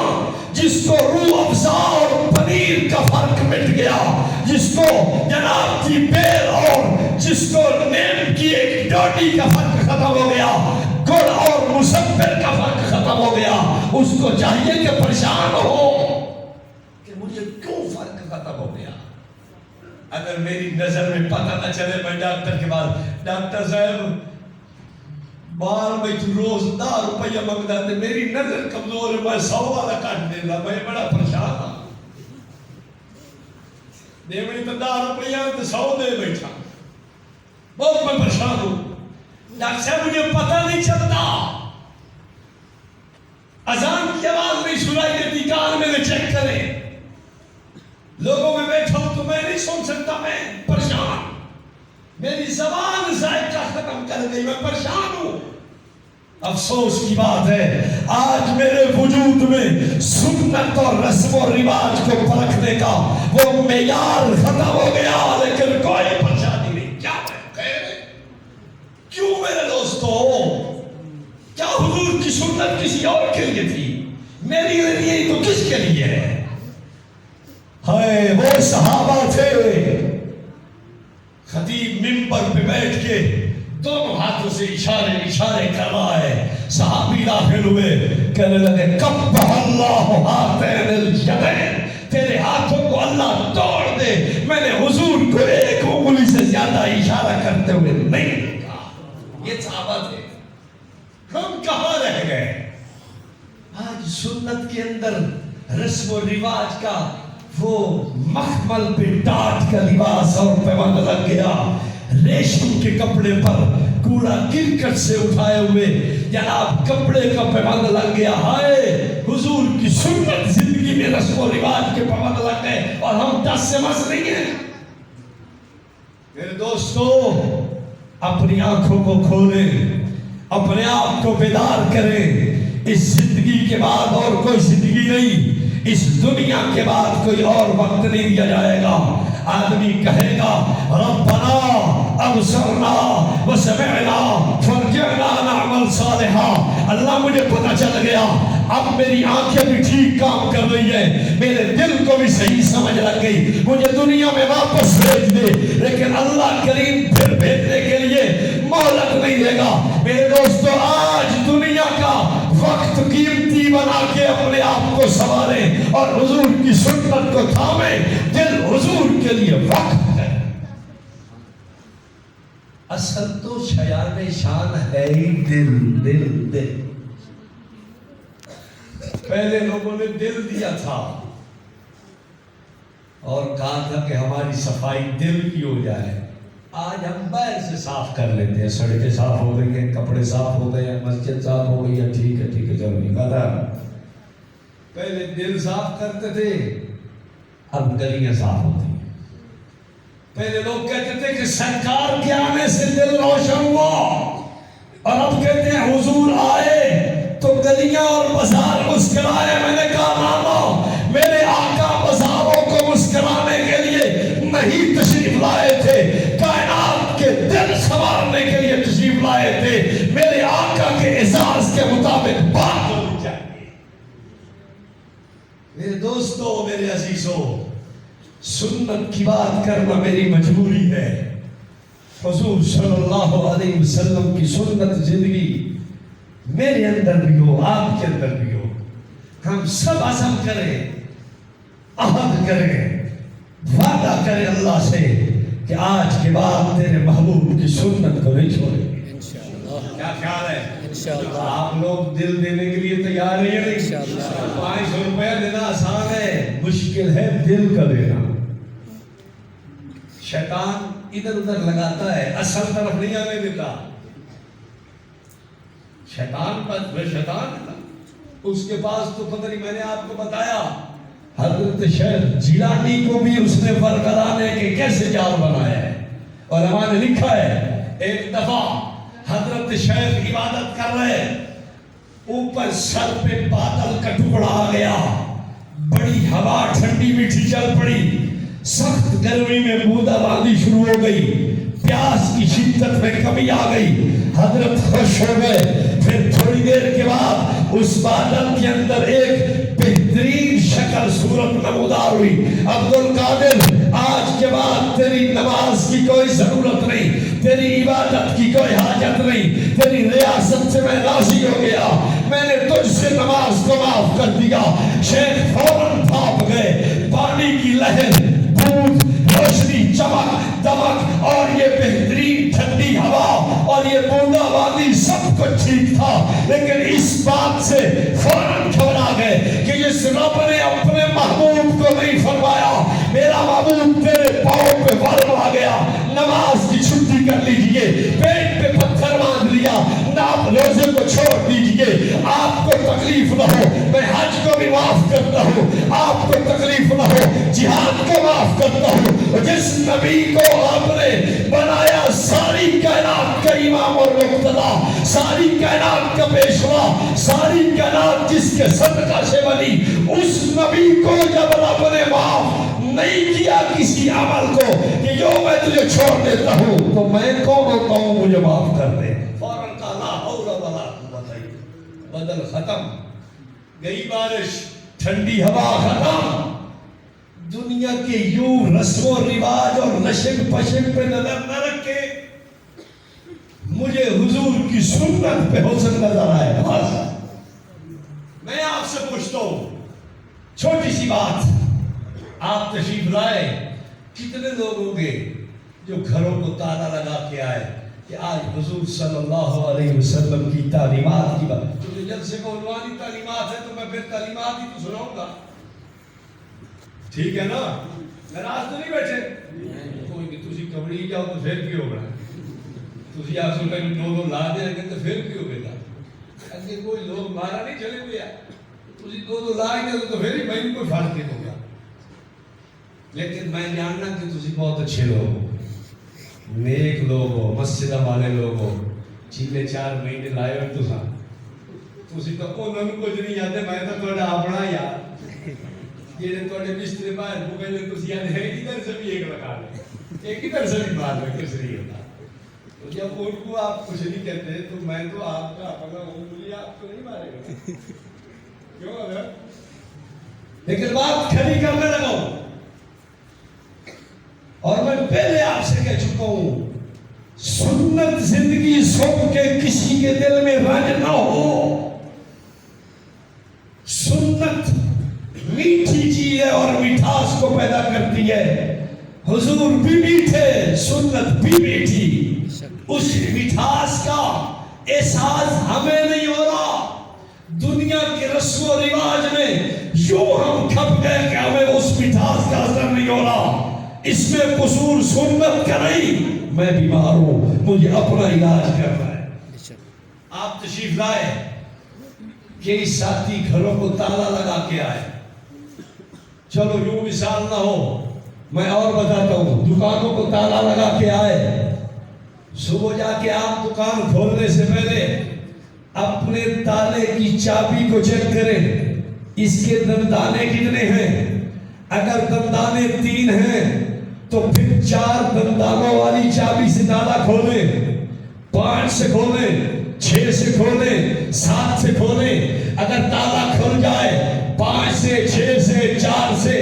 جس کو روح افزا اور پنیر کا فرق مٹ گیا، جس کو جناب کی بیل اور جس کو نیم کی ایک ڈوڈی کا فرق ختم ہو گیا، گڑ اور مسبر کا فرق ختم ہو گیا، اس کو چاہیے کہ پریشان ہو کہ مجھے کیوں فرق ختم ہو گیا۔ اگر میری نظر میں پتہ نہ چلے، میں ڈاکٹر کے بعد ڈاکٹر صاحب بار میں روز 10 روپیہ مانگتا تھے، میری نظر کمزور ہے، میں 100 والا کاٹ دینا، میں بڑا پریشان ہوں، دے میں تو 10 روپیہ تو 100 دے بیٹھا، بہت میں پریشان ہوں۔ ڈاکٹر صاحب مجھے پتہ نہیں چلتا، اذان کی آواز نہیں سنائی دیتی، کان میں چیک کریں، لوگوں میں بیٹھا ہوں تو میں نہیں سن سکتا، میں پریشان، میری زبان ذائقہ ختم کر گئی، میں پریشان ہوں۔ افسوس کی بات ہے آج میرے وجود میں سنت اور رسم و رواج کو پرکھنے کا وہ معیار ختم ہو گیا، لیکن کوئی پریشانی نہیں۔ کیا کیوں میرے دوستو؟ کیا حضور کی سنت کسی اور کے لیے تھی؟ میری لیے تو کس کے لیے ہے؟ ہائے وہ صحابہ تھے، خطیب منبر پہ بیٹھ کے دونوں ہاتھوں سے اشارے کر رہا ہے، صحابی داخل ہوئے، کہنے لگے کبہ اللہ ہاتین الیدین، تیرے ہاتھوں کو اللہ توڑ دے۔ میں نے حضور کو ایک انگلی سے زیادہ اشارہ کرتے ہوئے نہیں دیکھا۔ یہ صحابہ تھے، ہم کہاں رہ گئے؟ آج سنت کے اندر رسم و رواج کا وہ مخمل پہ ٹاٹ کا لباس اور پیوند لگ گیا، ریشم کے کپڑے پر کوڑا کرکٹ سے اٹھائے ہوئے جناب کپڑے کا پیوند لگ گیا۔ ہائے حضور کی سنت زندگی میں رسم و رواج کے پیوند لگ گئے اور ہم 10 سے مس نہیں ہیں۔ میرے دوستو، اپنی آنکھوں کو کھولیں، اپنے آپ کو بیدار کریں۔ اس زندگی کے بعد اور کوئی زندگی نہیں، اس دنیا کے بعد کوئی اور وقت نہیں دیا جائے گا۔ آدمی کہے گا ربنا ابصرنا وسمعنا فرجعنا نعمل صالحا، اللہ مجھے پتہ چل گیا اب میری آنکھیں بھی ٹھیک کام کر رہی ہیں, میرے دل کو بھی صحیح سمجھ لگ گئی, مجھے دنیا میں واپس بھیج دے. لیکن اللہ کریم پھر بھیجنے کے لیے مہلت نہیں دے گا. میرے دوستو, آج دنیا کا وقت قیمتی بنا کے اپنے آپ کو سنواریں اور حضور کی سنت کو تھامیں. دل حضور کے لیے وقت ہے. اصل تو شایان شان ہے ہی دل. دل دل پہلے لوگوں نے دل دیا تھا اور کہا تھا کہ ہماری صفائی دل کی ہو جائے. آج ہم باہر سے صاف کر لیتے ہیں, سڑکیں صاف ہو گئی ہیں, کپڑے صاف ہو گئے ہیں, مسجد صاف ہو گئی ہے, ٹھیک ہے چلو نکالا. پہلے دل صاف کرتے تھے, اب گلیاں صاف ہوتی ہیں. پہلے لوگ کہتے تھے کہ سرکار کے آنے سے دل روشن ہوا, اور اب کہتے ہیں حضور آئے تو گلیاں اور بازار مسکرائے. میں نے کہا مانو, میرے آقا بازاروں کو مسکرانے کے لیے نہیں تشریف لائے تھے, کائنات کے دل سنوارنے کے لیے تشریف لائے تھے. میرے آقا کے اعزاز کے مطابق بات ہونی چاہیے. میرے دوستو, میرے عزیزو, سنت کی بات کرنا میری مجبوری ہے. حضور صلی اللہ علیہ وسلم کی سنت زندگی میرے اندر بھی ہو, آپ کے اندر بھی ہو. ہم سب عزم کریں, عہد کریں, وعدہ کریں اللہ سے کہ آج کے بعد تیرے محبوب کی سنت کو نہیں چھوڑیں گے. کیا خیال ہے؟ آپ لوگ دل دینے کے لیے تیار ہیں یا نہیں؟ 500 روپے دینا آسان ہے, مشکل ہے دل کا دینا. شیطان ادھر ادھر لگاتا ہے, اصل طرف نہیں آنے دیتا. شیطان تھا, اس کے پاس تو پتہ نہیں, میں نے آپ کو بتایا حضرت شیخ جیلانی کو بھی اس نے برقرانے کے کیسے جال بنایا ہے. علماء نے لکھا ہے ایک دفعہ حضرت شیخ عبادت کر رہے, اوپر سر پہ بادل کا ٹکڑا آ گیا, بڑی ہوا ٹھنڈی میٹھی چل پڑی, سخت گرمی میں بوندا باندی شروع ہو گئی, پیاس کی شدت میں کمی آ گئی. حضرت خوش ہو گئے. پھر تھوڑی دیر کے بعد اس بادل کے اندر ایک بہترین شکل صورت نمودار ہوئی. عبد القادر, آج کے بعد تیری نماز کی کوئی ضرورت نہیں, تیری عبادت کی کوئی حاجت نہیں, تیری ریاست سے میں راضی ہو گیا, میں نے تجھ سے نماز کو معاف کر دیا. شیخ فوراً بھاپ گئے. پانی کی لہر, بوند, روشنی, چمک دمک اور یہ بہترین ٹھنڈی ہوا اور یہ بوندا باندی سب کچھ ٹھیک تھا, لیکن اس بات سے فوراً گھبرا گئے کہ جس رب نے اپنے محبوب کو نہیں فرمایا, میرا محبوب تیرے پاؤں پہ وارم آ گیا, نماز کی چھٹی کر لیجئے, پیٹ پہ پتھر باندھ لیا, آپ روزے کو چھوڑ دیجئے, آپ کو تکلیف نہ ہو, میں حج کو بھی معاف کرتا ہوں, آپ کو تکلیف نہ ہو, جہاد کو معاف کرتا ہوں. جس نبی کو آپ نے بنایا ساری کائنات کا امام اور مقتدی, ساری کائنات کا پیشوا, ساری کائنات جس کے صدقہ سے بنی, اس نبی کو جب رب نے معاف نہیں کیا کسی عمل کو کہ جو میں تجھے چھوڑ دیتا ہوں, تو میں کون ہوتا ہوں مجھے معاف کر دے. فوراً کہا لا حول ولا قوت الا باللہ. بدل ختم, گئی بارش, ٹھنڈی ہوا ختم. دنیا کے یوں رسم و رواج اور نشق پشق پہ نظر نہ رکھے, مجھے حضور کی سنت پہ حسن نظر آئے. میں آپ سے پوچھتا ہوں, چھوٹی سی بات, آپ تشریف لائے, کتنے لوگ ہوں گے جو گھروں کو تالا لگا کے آئے کہ آج حضور صلی اللہ علیہ وسلم کی تعلیمات کی بات. تو جلسے کو عنوانی تعلیمات ہے تو میں پھر تعلیمات ہی تو سناؤں گا, ٹھیک ہے نا؟ ناراض تو نہیں بیٹھے کوئی نہیں, تسی کبڑی جاؤ تو پھر کی ہوگا, تسی آپ سے میں دو لا دیں گے تو پھر کی ہوگا. اگر کوئی لوگ مارا نہیں چلے ہوئے, تسی دو لائیں گے تو پھر ہی میں کوئی فرق نہیں ہوگا. لیکن میں جاننا کہ تسی بہت اچھے لوگ ہو, نیک لوگ ہو, مسجدہ والے لوگ ہو, 4 مہینے لائے ہو تسی تو انہوں نے کچھ نہیں آتے, میں تو تھوڑا اپنا یار یہ تھوڑے بسترے باہر بھوکے نے تسی آتے ہیں ادھر سے بھی ایک لگا لیں, ایک ادھر سے بھی مار لیں, کس نہیں ہوتا. تو جب ان کو آپ کچھ نہیں کہتے تو میں تو آپ کا اپنا ہوں, مجھے آپ کو نہیں مارے گا. لیکن بات کھڑی کرنے لگا ہوں، اور میں پہلے آپ سے کہہ چکا ہوں، سنت زندگی سن کے کسی کے دل میں رنج نہ ہو۔ سنت میٹھی چیز ہے اور مٹھاس کو پیدا کرتی ہے۔ حضور بھی میٹھے، سنت بھی میٹھی، اس مٹھاس کا احساس ہمیں نہیں ہو رہا۔ دنیا کے رسم و رواج میں یوں ہم کھپ گئے کہ ہمیں اس مٹھاس کا اثر نہیں ہو رہا۔ اس میں قصور سنت کا نہیں، میں بیمار ہوں، مجھے اپنا علاج کرنا ہے۔ آپ تشریف لائے کہ ساتھی گھروں کو تالا لگا کے آئے، چلو یوں مثال نہ ہو، میں اور بتاتا ہوں، دکانوں کو تالا لگا کے آئے، صبح جا کے آپ دکان کھولنے سے پہلے اپنے تالے کی چابی کو چیک کریں، اس کے دندانے کتنے ہیں۔ اگر دندانے 3 ہیں تو پھر 4 دندانوں والی چابی سے تالا کھولیں، 5 سے کھولیں، 6 سے کھولیں، 7 سے کھولیں۔ اگر تالا کھل جائے 5 سے، 6 سے، 4 سے،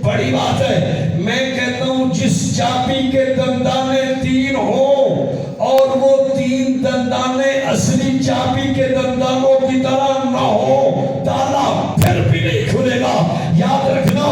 بڑی بات ہے۔ میں کہتا ہوں جس چابی کے دندانے 3 ہوں اور وہ 3 دندانے اصلی چابی کے دندانوں کی طرح نہ ہو، تالا پھر بھی نہیں کھلے گا۔ یاد رکھنا،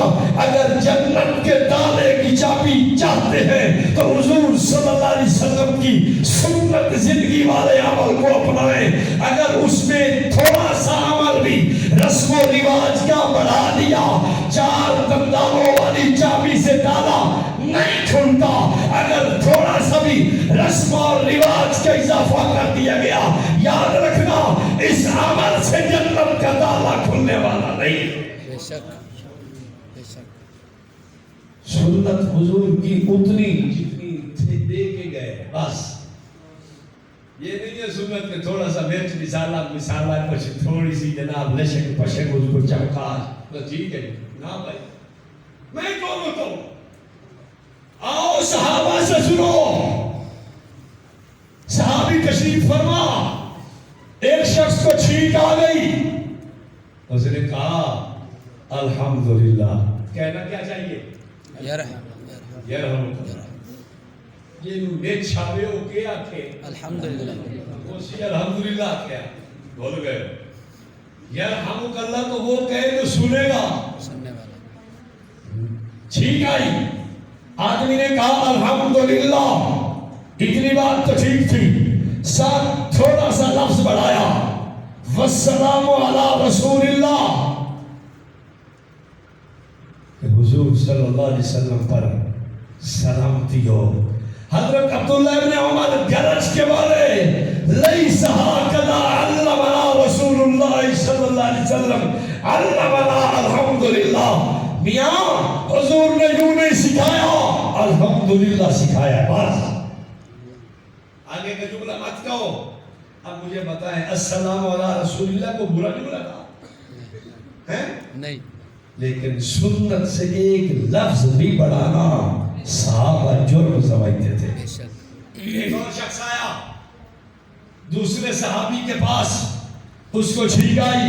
اگر جنت کے تالے کی چابی چاہتے ہیں تو حضور صلی اللہ علیہ وسلم کی سنت زندگی والے عمل کو اپنائیں۔ اگر اس میں تھوڑا سا عمل بھی رسم و رواج کا بڑھا دیا، 4 دندانوں والی چابی سے تالا نہیں کھلتا، اگر تھوڑا سا بھی رسم اور رواج کا اضافہ کر دیا گیا، یاد رکھنا اس عمل سے جنت کا تالا کھلنے والا نہیں۔ بے شک بے شک۔ سنت حضور کی اتنی جتنی دے کے گئے، بس یہ نہیں ہے سنت میں تھوڑا سا مرچ مسالہ کچھ تھوڑی سی جناب لشک پشک اس کو چمکا، تو ٹھیک ہے نا بھائی۔ میں کون ہوتا ہوں؟ آؤ صحابہ سے سنو۔ صحابی تشریف فرما، ایک شخص کو چھینک آ گئی، اس نے کہا الحمدللہ۔ کہنا کیا چاہیے؟ یہ نیک چھاوے ہو کے آکھے الحمدللہ، اسی الحمدللہ کیا بول گئے۔ یرحمک اللہ تو وہ کہے جو سنے گا، سننے والا۔ ٹھیک آئی، آدمی نے کہا الحمدللہ، اتنی بات تو ٹھیک تھی، ساتھ تھوڑا سا لفظ بڑھایا، والسلام علی رسول اللہ، کہ حضور صلی اللہ علیہ وسلم پر سلامتی ہو۔ حضرت عبداللہ ابن عمر گرج کے بارے، لیس ہاکذا علمنا رسول اللہ صلی اللہ علیہ وسلم، علمنا الحمدللہ۔ میاں حضور نے یوں نہیں سکھایا، الحمدللہ سکھایا، بس آگے کا جملہ مت کہو۔ اب مجھے بتائیں السلام علی رسول اللہ کو برا جملہ کہا ہے؟ نہیں، لیکن سنت سے ایک لفظ بھی بڑھانا صحابہ جرم سمجھتے تھے۔ بے شک۔ ایک اور شخص آیا دوسرے صحابی کے پاس، اس کو چھینک آئی،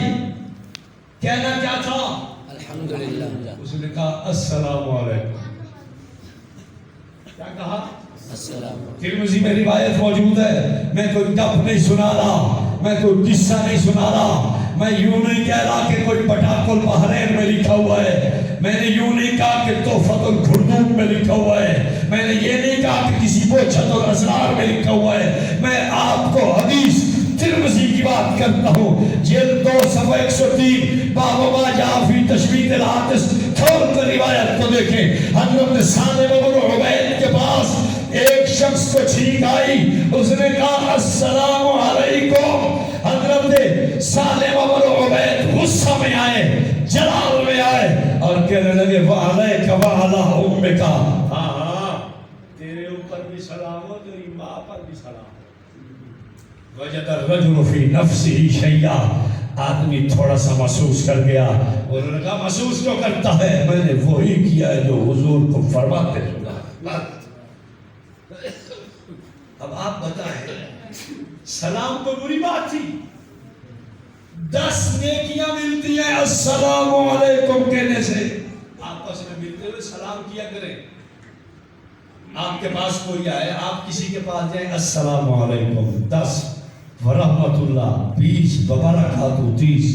کہنا کیا تھا؟ الحمدللہ۔ اس نے کہا السلام علیکم۔ کیا کہا؟ السلام۔ ترمذی میں روایت موجود ہے، میں کوئی گپ نہیں سنا رہا، میں کوئی قصہ نہیں سنا رہا، میں یوں نہیں کہہ رہا کہ کوئی بٹاک البحرین میں لکھا ہوا ہے، میں نے یوں نہیں کہا کہ تحفۃ الخردوم میں لکھا ہوا ہے، میں نے یہ نہیں کہا کہ کسی بوچھت الاسرار میں لکھا ہوا ہے، میں آپ کو حدیث ترمذی کی بات کرتا ہوں، جلد 2 صفحہ 103، باب ما جاء فی تشبیہ الحادث، کھول کر روایت کو دیکھیں۔ حضرت سالم بن عبید کے پاس ایک شخص کو چھینک آئی، اس نے کہا السلام علیکم۔ حضرت سالم بن عبید غصہ میں آئے، جلال میں آئے اور کہنے لگے وعلیک وعلی امک، ہاں ہاں تیرے اوپر بھی سلام ہو، تیری ماں پر بھی سلام ہو۔ وجد الرجل فی نفسہ شیئا، آدمی تھوڑا سا محسوس کر گیا، انہوں نے کہا محسوس کیوں کرتا ہے؟ میں نے وہی کیا ہے جو حضور کو فرماتے سنا۔ اب آپ بتائیں، سلام تو بری بات تھی، 10 نیکیاں ملتی ہیں السلام علیکم کہنے سے. آپس میں ملتے ہوئے سلام کیا کریں. آپ کے پاس کوئی آئے, آپ کسی کے پاس جائیں, السلام علیکم 10 ورحمۃ اللہ 20 وبرکاتہ 30.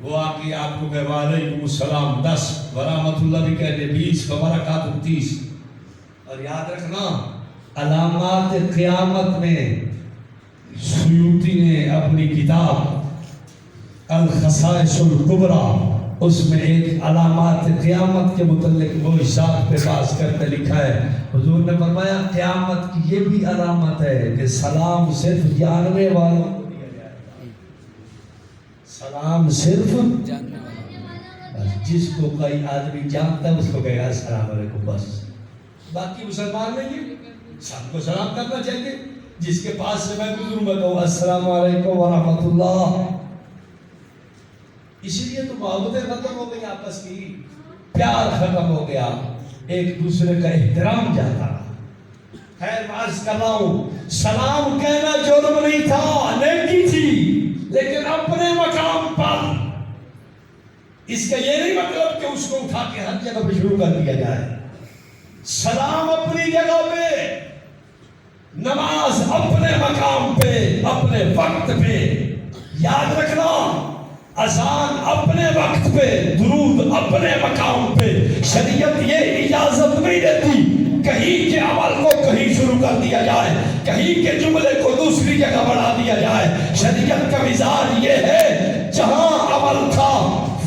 وہ آ کے آپ کو کہ وعلیکم السلام 10 ورحمۃ اللہ بھی کہہ دے 20 وبرکاتہ 30. اور یاد رکھنا علامات قیامت میں سیوطی نے اپنی کتاب الخصائص الکبریٰ اس میں ایک علامات قیامت کے متعلق وہ اشارت پہ باز کرتے لکھا ہے. حضور نے فرمایا قیامت کی یہ بھی علامت ہے کہ سلام صرف جاننے والوں کو دیا جائے گا. سلام صرف جاننے والا. بس جس کو کوئی آدمی جانتا ہے اس کو کہے گا السلام علیکم. بس باقی مسلمان نہیں سب کو سلام کرنا چاہیے. جس کے پاس سے میں گزروں گا کہوں السلام علیکم ورحمۃ اللہ. اسی لیے تو محبتیں ختم ہو گئی, آپس کی پیار ختم ہو گیا, ایک دوسرے کا احترام جاتا. خیر عرض کر رہا ہوں سلام کہنا جرم نہیں تھا, نیکی تھی, لیکن اپنے مقام پر. اس کا یہ نہیں مطلب کہ اس کو اٹھا کے ہر جگہ پہ شروع کر دیا جائے. سلام اپنی جگہ پہ, نماز اپنے مقام پہ اپنے وقت پہ. یاد رکھنا اذان اپنے وقت پہ, درود اپنے مقام پہ. شریعت یہ اجازت نہیں دیتی کہیں کے عمل کو کہیں شروع کر دیا جائے, کہیں کے جملے کو دوسری جگہ بڑھا دیا جائے. شریعت کا مزاج یہ ہے جہاں عمل تھا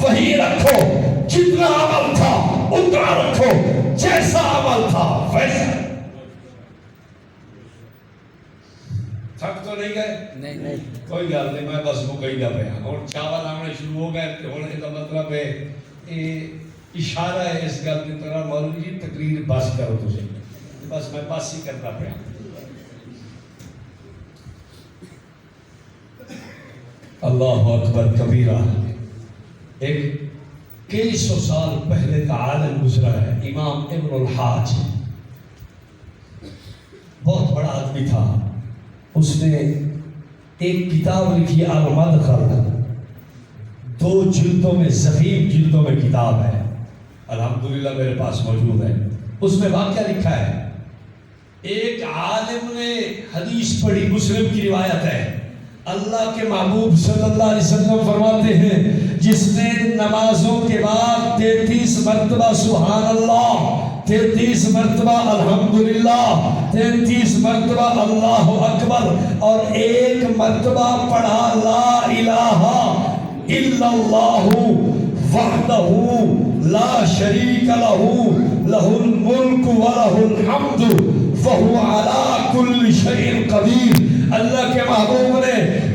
وہی رکھو, جتنا عمل تھا اتنا رکھو, جیسا عمل تھا ویسا. تھک تو نہیں گئے؟ نہیں. کوئی گل نہیں, میں بس مکئی گا پیا. ہوں چاول آنے شروع ہو گئے. ہوں یہ مطلب ہے یہ اشارہ ہے اس گل کی طرح مولوی جی تقریر بس کرو تسی, بس میں بس ہی کرتا پیا. اللہ اکبر کبیرہ. ایک کئی سو سال پہلے کا عالم گزرا ہے, امام ابن الحاج, بہت بڑا آدمی تھا. اس نے ایک کتاب لکھی المدخل, 2 جلدوں میں, ضخیم جلدوں میں کتاب ہے, الحمدللہ میرے پاس موجود ہے. اس میں واقعہ لکھا ہے ایک عالم نے حدیث پڑھی, مسلم کی روایت ہے. اللہ کے محبوب صلی اللہ علیہ وسلم فرماتے ہیں جس نے نمازوں کے بعد 33 مرتبہ سبحان اللہ, 33 مرتبہ الحمدللہ, 33 مرتبہ اللہ اکبر اور 1 مرتبہ پڑھا لا الہ الا اللہ وحدہ لا شریک لہ لہ الملک ولہ الحمد وہو علی کل شیء قدیر. اللہ کے محبوب نے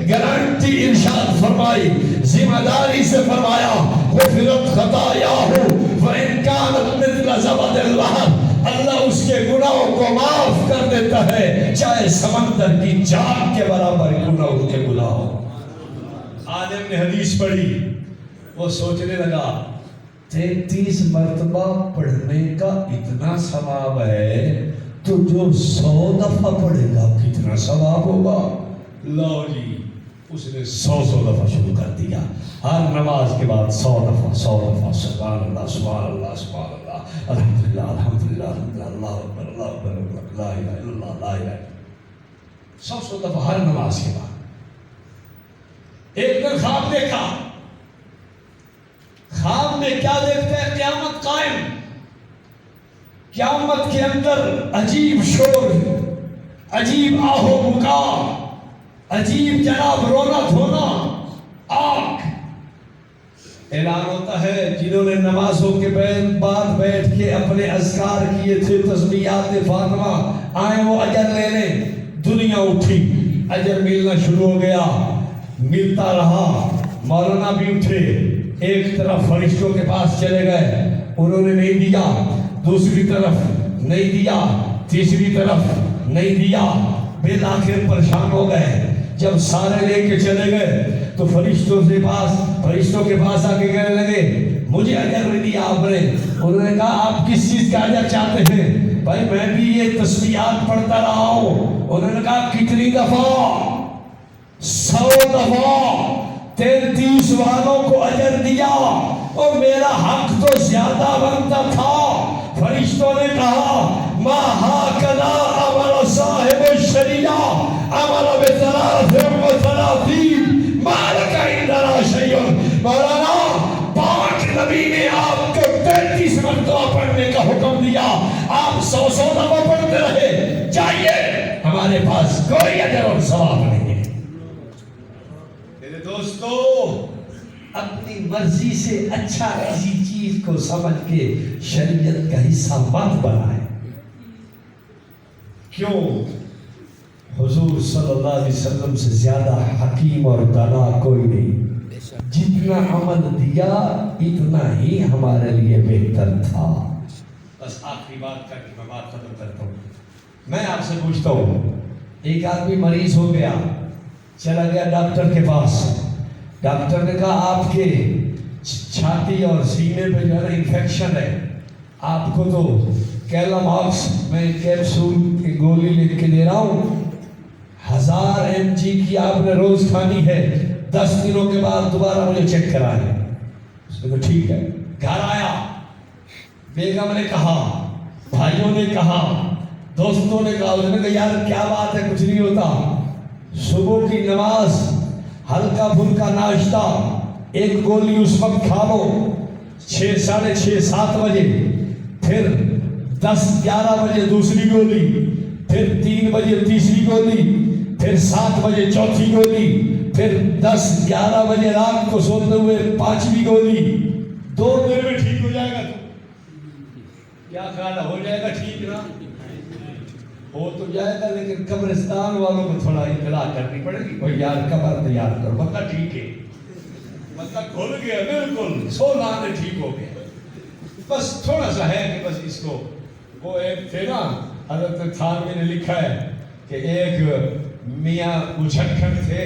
گارنٹی ارشاد فرمائی, ذمہ داری سے فرمایا غفرت خطایاہ وان کانت مثل زبد البحر. اللہ اس کے گناہوں کو معاف کر دیتا ہے چاہے سمندر کی جھاگ کے برابر گناہ اس کے گناہ ہو. عالم نے حدیث پڑھی, وہ سوچنے لگا 33 مرتبہ پڑھنے کا اتنا ثواب ہے تو جو 100 دفعہ پڑھے گا کتنا ثواب ہوگا. لو جی اس نے 100 دفعہ شروع کر دیا. ہر نماز کے بعد 100 دفعہ سبحان اللہ سبحان اللہ سبحان اللہ الحمدللہ الحمدللہ الحمدللہ اللہ اکبر اللہ اکبر لا الہ الا اللہ لا الہ. 100 دفعہ ہر نماز کے بعد. ایک دن خواب دیکھا. خواب میں کیا دیکھتے ہیں؟ قیامت قائم. قیامت کے اندر عجیب شور, عجیب آہو بکا, عجیب جناب رونا دھونا, آگ. اعلان ہوتا ہے جنہوں نے نمازوں کے بعد بیٹھ کے اپنے اذکار کیے تھے, تسبیحات فاطمہ, آئے وہ اجر لے لیں. دنیا اٹھی, اجر ملنا شروع ہو گیا, ملتا رہا. مولانا بھی اٹھے, ایک طرف فرشتوں کے پاس چلے گئے, انہوں نے نہیں دیا. دوسری طرف نہیں دیا, تیسری طرف نہیں دیا. بالآخر پریشان ہو گئے. جب سارے لے کے چلے گئے تو فرشتوں کے پاس آ کے کہنے لگے مجھے اجر نہیں دیا آپ نے. انہوں نے کہا آپ کس چیز کا اجر چاہتے ہیں؟ بھائی میں بھی یہ تسبیحات پڑھتا رہا ہوں. انہوں نے کہا کتنی دفعہ؟ 100 دفعہ. 33 والوں کو اجر دیا اور میرا حق تو زیادہ بنتا تھا. فرشتوں نے کہا ما ہاکذا عمل صاحب الشریعہ عمل بثلاث وثلاثین ما لک عندنا شیء. مولانا پاک نبی نے آپ کو 33 مرتبہ پڑھنے کا حکم دیا, آپ 100 دفعہ پڑھتے رہے. چاہیے ہمارے پاس کوئی اجر اور ثواب نہیں ہے. میرے دوستو, اپنی مرضی سے اچھا کسی چیز کو سمجھ کے شریعت کا حصہ مت بنائے. کیوں؟ حضور صلی اللہ علیہ وسلم سے زیادہ حکیم اور دانا کوئی نہیں. جتنا عمل دیا اتنا ہی ہمارے لیے بہتر تھا. بس آخری بات کر کے میں بات ختم کرتا ہوں. میں آپ سے پوچھتا ہوں, ایک آدمی مریض ہو گیا, چلا گیا ڈاکٹر کے پاس. ڈاکٹر نے کہا آپ کے چھاتی اور سینے پہ جو ہے نا انفیکشن ہے, آپ کو تو کیلاماکس میں کیپسول کی گولی لکھ کے دے رہا ہوں, 1000 mg کی آپ نے روز کھانی ہے, 10 دنوں کے بعد دوبارہ مجھے چیک کرائیں. اس نے کہا ٹھیک ہے. گھر آیا, بیگم نے کہا, بھائیوں نے کہا, دوستوں نے کہا. اس نے کہا یار کیا بات ہے, کچھ نہیں ہوتا. صبح کی نماز, ہلکا پھلکا ناشتہ, ایک گولی اس وقت کھا لو 6 ساڑھے 6 7 بجے, پھر 10 11 بجے دوسری گولی, پھر 3 بجے تیسری گولی, پھر 7 بجے چوتھی گولی, پھر 10 11 بجے رات کو سوتے ہوئے 5ویں گولی. 2 دن میں ٹھیک ہو جائے گا. کیا خیال ہے, ہو جائے گا ٹھیک نا؟ ہو تو جائے گا, لیکن قبرستان والوں کو تھوڑا اطلاع کرنی پڑے گی. بھائی یار قبر تیار کرو, مطلب ٹھیک ہے, مطلب کھل گیا بالکل 16 آنے ٹھیک ہو گیا. بس تھوڑا سا ہے کہ بس اس کو, وہ ایک تھے نا حضرت تھانوی نے لکھا ہے کہ ایک میاں مجھکڑ تھے,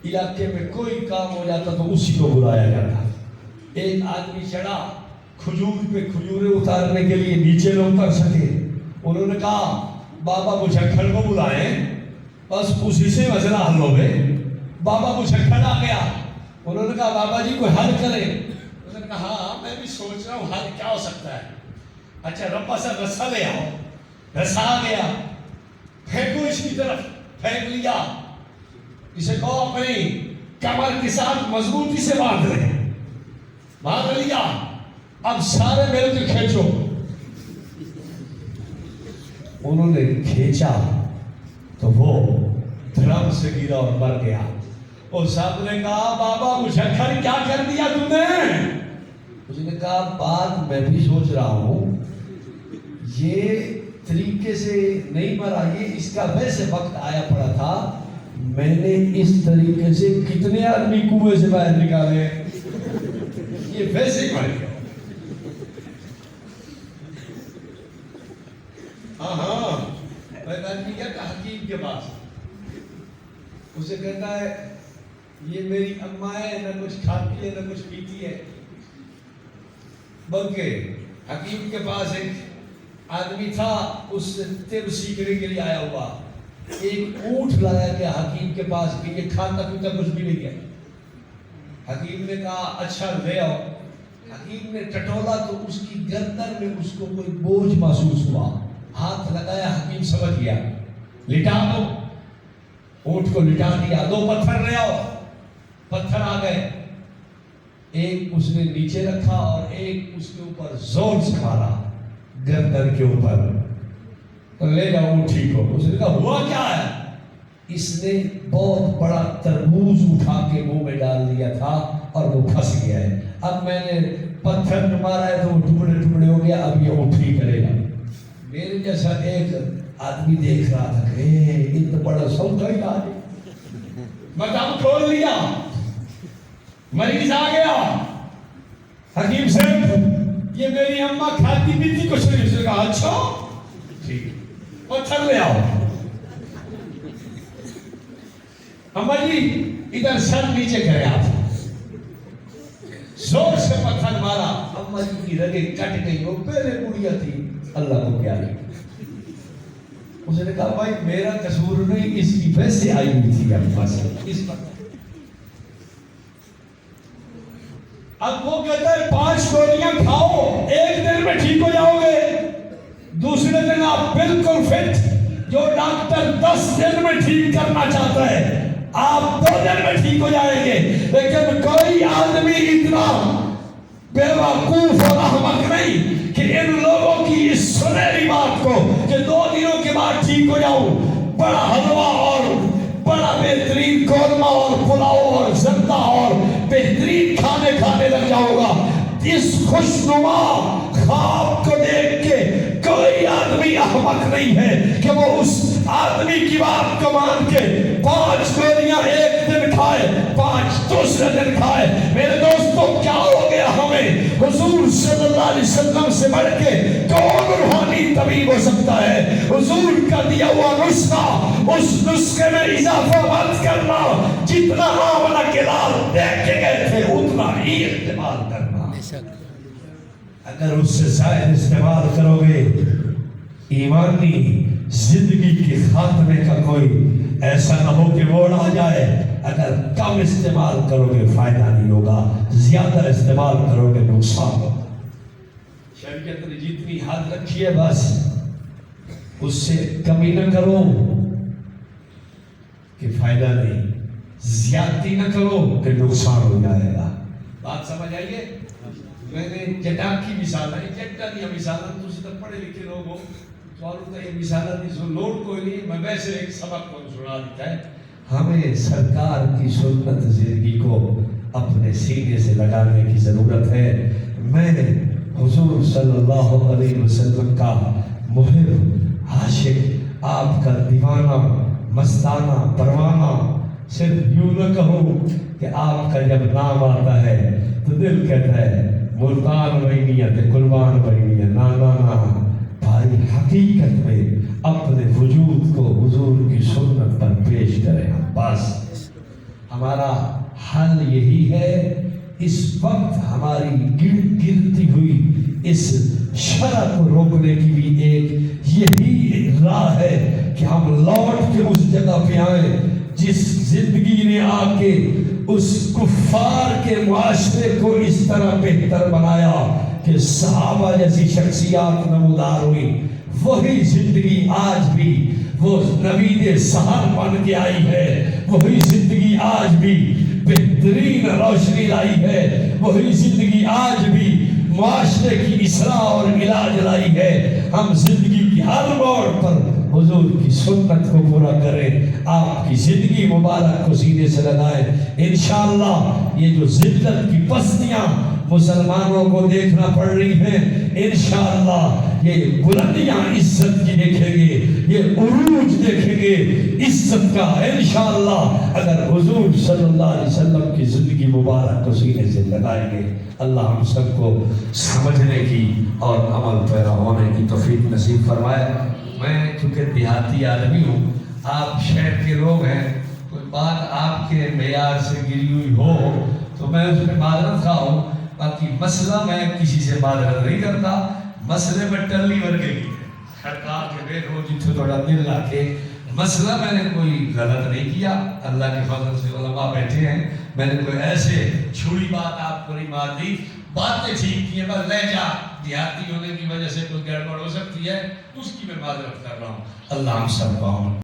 علاقے میں کوئی کام ہو جاتا تو اسی کو بلایا جاتا. ایک آدمی چڑھا کھجور پہ, کھجوریں اتارنے کے لیے نیچے نہ اتر سکے. انہوں نے کہا بابا مجھکڑ کو بلائیں, بس اسی سے مسئلہ حل ہو گئے. بابا مجھکڑ آ گیا. انہوں نے کہا بابا جی کوئی حل کرے. انہوں نے کہا ہاں میں بھی سوچ رہا ہوں حل کیا ہو سکتا ہے. اچھا ربا سا رسا لے آؤ. رسا آ گیا, پھینکو اس کی طرف, پھینک لیا. اسے کہو اپنی کمر کے ساتھ مضبوطی سے باندھ لیں. باندھ لیا, اب سارے مل کے کھینچو. انہوں نے کھینچا تو وہ دھڑام سے گرا اور مر گیا. اور صاحب نے کہا بابا مجھکڑ کیا کر دیا تم نے؟ اس نے کہا بات میں بھی سوچ رہا ہوں, یہ طریقے سے نہیں مرا, یہ اس کا ویسے وقت آیا پڑا تھا. میں نے اس طریقے سے کتنے آدمی کنویں سے باہر نکالے, یہ ویسے ہی مر گیا. ہاں میں آدمی گیا تھا حکیم کے پاس. اسے کہتا ہے یہ میری اماں ہے, نہ کچھ کھاتی ہے نہ کچھ پیتی ہے. بلکہ حکیم کے پاس ایک آدمی تھا, اس سے طب سیکھنے کے لیے آیا ہوا. ایک اونٹ لایا گیا حکیم کے پاس کہ یہ کھاتا پیتا کچھ بھی نہیں گیا. حکیم نے کہا اچھا لے آؤ. حکیم نے ٹٹولا تو اس کی گردن میں اس کو کوئی بوجھ محسوس ہوا. ہاتھ لگایا, حکیم سمجھ گیا, لٹا دو. اونٹ کو لٹا دیا. 2 پتھر لے آؤ. پتھر آ گئے, ایک اس نے نیچے رکھا اور ایک اس کے اوپر زور سے مارا گردن کے اوپر. تو لے جاؤ ٹھیک ہو. اس نے کہا ہوا کیا ہے؟ اس نے بہت بڑا تربوز اٹھا کے منہ میں ڈال دیا تھا اور وہ پھنس گیا ہے. اب میں نے پتھر مارا ہے تو وہ ٹکڑے ٹکڑے ہو گیا, اب یہ اٹھ ہی کرے گا. میرے جیسا ایک آدمی دیکھ رہا تھا کہ اتنا بڑا سودا علاج, میں دم کھول لیا, مریض آ گیا. حکیم صاحب یہ میری اماں کھاتی پیتی کچھ نہیں. اس نے کہا اچھا ٹھیک, پتھر لے آؤ. اماں جی ادھر سر نیچے کرے آپ. زور سے پتھر مارا, اماں جی کی رگیں کٹ گئی. وہ پہلے بڑھیا تھی, اللہ کو کیا نہیں. اس نے کہا بھائی میرا قصور نہیں, اس کی ویسے آئی ہوئی تھی آپ پاس اس پر. اب وہ کہتا ہے 5 گولیاں کھاؤ 1 دن میں ٹھیک ہو جاؤ گے، دوسرے دن آپ بالکل فٹ، جو ڈاکٹر 10 دن میں ٹھیک کرنا چاہتا ہے آپ 2 دن میں ٹھیک ہو جائیں گے۔ لیکن کوئی آدمی اتنا بے وقوف اور احمق نہیں کہ ان لوگوں کی اس سنہری بات کو کہ 2 دنوں کے بعد ٹھیک ہو جاؤں، بڑا حلوہ اور بڑا بہترین قورمہ اور پلاؤ اور زردہ اور بہترین کھانے لگ جاؤ گا۔ اس خوشنما خواب کو دیکھ کے کوئی آدمی احمق نہیں ہے کہ وہ اس آدمی کی بات کو مان کے 5 گولیاں 1 دن کھائے، 5 دوسرے دن کھائے۔ میرے دوستوں کیا ہو گیا ہمیں؟ حضور صلی اللہ علیہ وسلم سے بڑھ کے کون روحانی طبیب ہو سکتا ہے؟ حضور کا دیا ہوا نسخہ، اس نسخے میں اضافہ مت کرنا، جتنا آمنہ کے لال دیکھ کے گئے تھے اتنا ہی استعمال کرنا۔ اگر اس سے زائد استعمال کرو گے ایمانی زندگی کے خاتمے کا کوئی ایسا نہ ہو کہ موڑ آ جائے۔ اگر کم استعمال کرو گے فائدہ نہیں ہوگا، زیادہ استعمال کرو گے نقصان ہوگا۔ شریعت نے جتنی حد رکھی ہے بس اس سے کمی نہ کرو کہ فائدہ نہیں، زیادتی نہ کرو کہ نقصان ہو جائے گا۔ بات سمجھ آئیے؟ میں نے جٹا کی مثال ہے، جٹا کی مثال ہے، تسی تو پڑھے لکھے لوگ ہو تو اور یہ مثال ہے، لوڈ کوئی نہیں، میں ویسے ایک سبق کو سنا دیتا ہے۔ ہمیں سرکار کی سنت زندگی کو اپنے سینے سے لگانے کی ضرورت ہے۔ میں حضور صلی اللہ علیہ وسلم کا محب عاشق، آپ کا دیوانہ مستانہ پروانہ، صرف یوں نہ کہوں کہ آپ کا جب نام آتا ہے تو دل کہتا ہے ملتان وینیت قربان وینیت، نا بھائی حقیقت میں اپنے وجود کو حضور کی سنت پر پیش کریں۔ بس ہمارا حل یہی ہے۔ اس وقت ہماری گرتی ہوئی اس شرع کو روکنے کی بھی ایک یہی راہ ہے کہ ہم لوٹ کے اس جگہ پہ آئیں جس زندگی نے آ کے اس کفار کے معاشرے کو اس طرح بہتر بنایا کہ صحابہ جیسی شخصیات نمودار ہوئی۔ وہی زندگی آج بھی وہ نوید سحر بن کے آئی ہے، وہی زندگی آج بھی بہترین روشنی لائی ہے، وہی زندگی آج بھی معاشرے کی اصلاح اور علاج لائی ہے۔ ہم زندگی کی ہر موڑ پر حضور کی سنت کو پورا کریں، آپ کی زندگی مبارک کو سینے سے لگائیں۔ انشاءاللہ یہ جو ذلت کی پستیاں مسلمانوں کو دیکھنا پڑ رہی ہیں، انشاءاللہ یہ بلندیاں عزت کی دیکھیں گے، یہ عروج دیکھیں گے عزت کا انشاءاللہ، اگر حضور صلی اللہ علیہ وسلم کی زندگی مبارک کو سینے سے لگائیں گے۔ اللہ ہم سب کو سمجھنے کی اور عمل پیرا ہونے کی توفیق نصیب فرمائے۔ میں چونکہ دیہاتی آدمی ہوں، آپ شہر کے لوگ ہیں، کوئی بات آپ کے معیار سے گری ہوئی ہو تو میں اس میں معذرت خواہ ہوں، باقی مسئلہ میں کسی سے معذرت نہیں کرتا، مسئلے میں ٹلی ور گئی سرکار کے بیٹ ہو جتنے تھوڑا دل لا کے مسئلہ میں نے کوئی غلط نہیں کیا، اللہ کے فضل سے علماء بیٹھے ہیں، میں نے کوئی ایسے چھوڑی بات آپ کو نہیں مار دی، باتیں ٹھیک کی ہیں، بس لہجہ دیہاتی ہونے کی وجہ سے کوئی گڑبڑ ہو سکتی ہے، اس کی میں معذرت کر رہا ہوں۔ اللہ ہم سب کو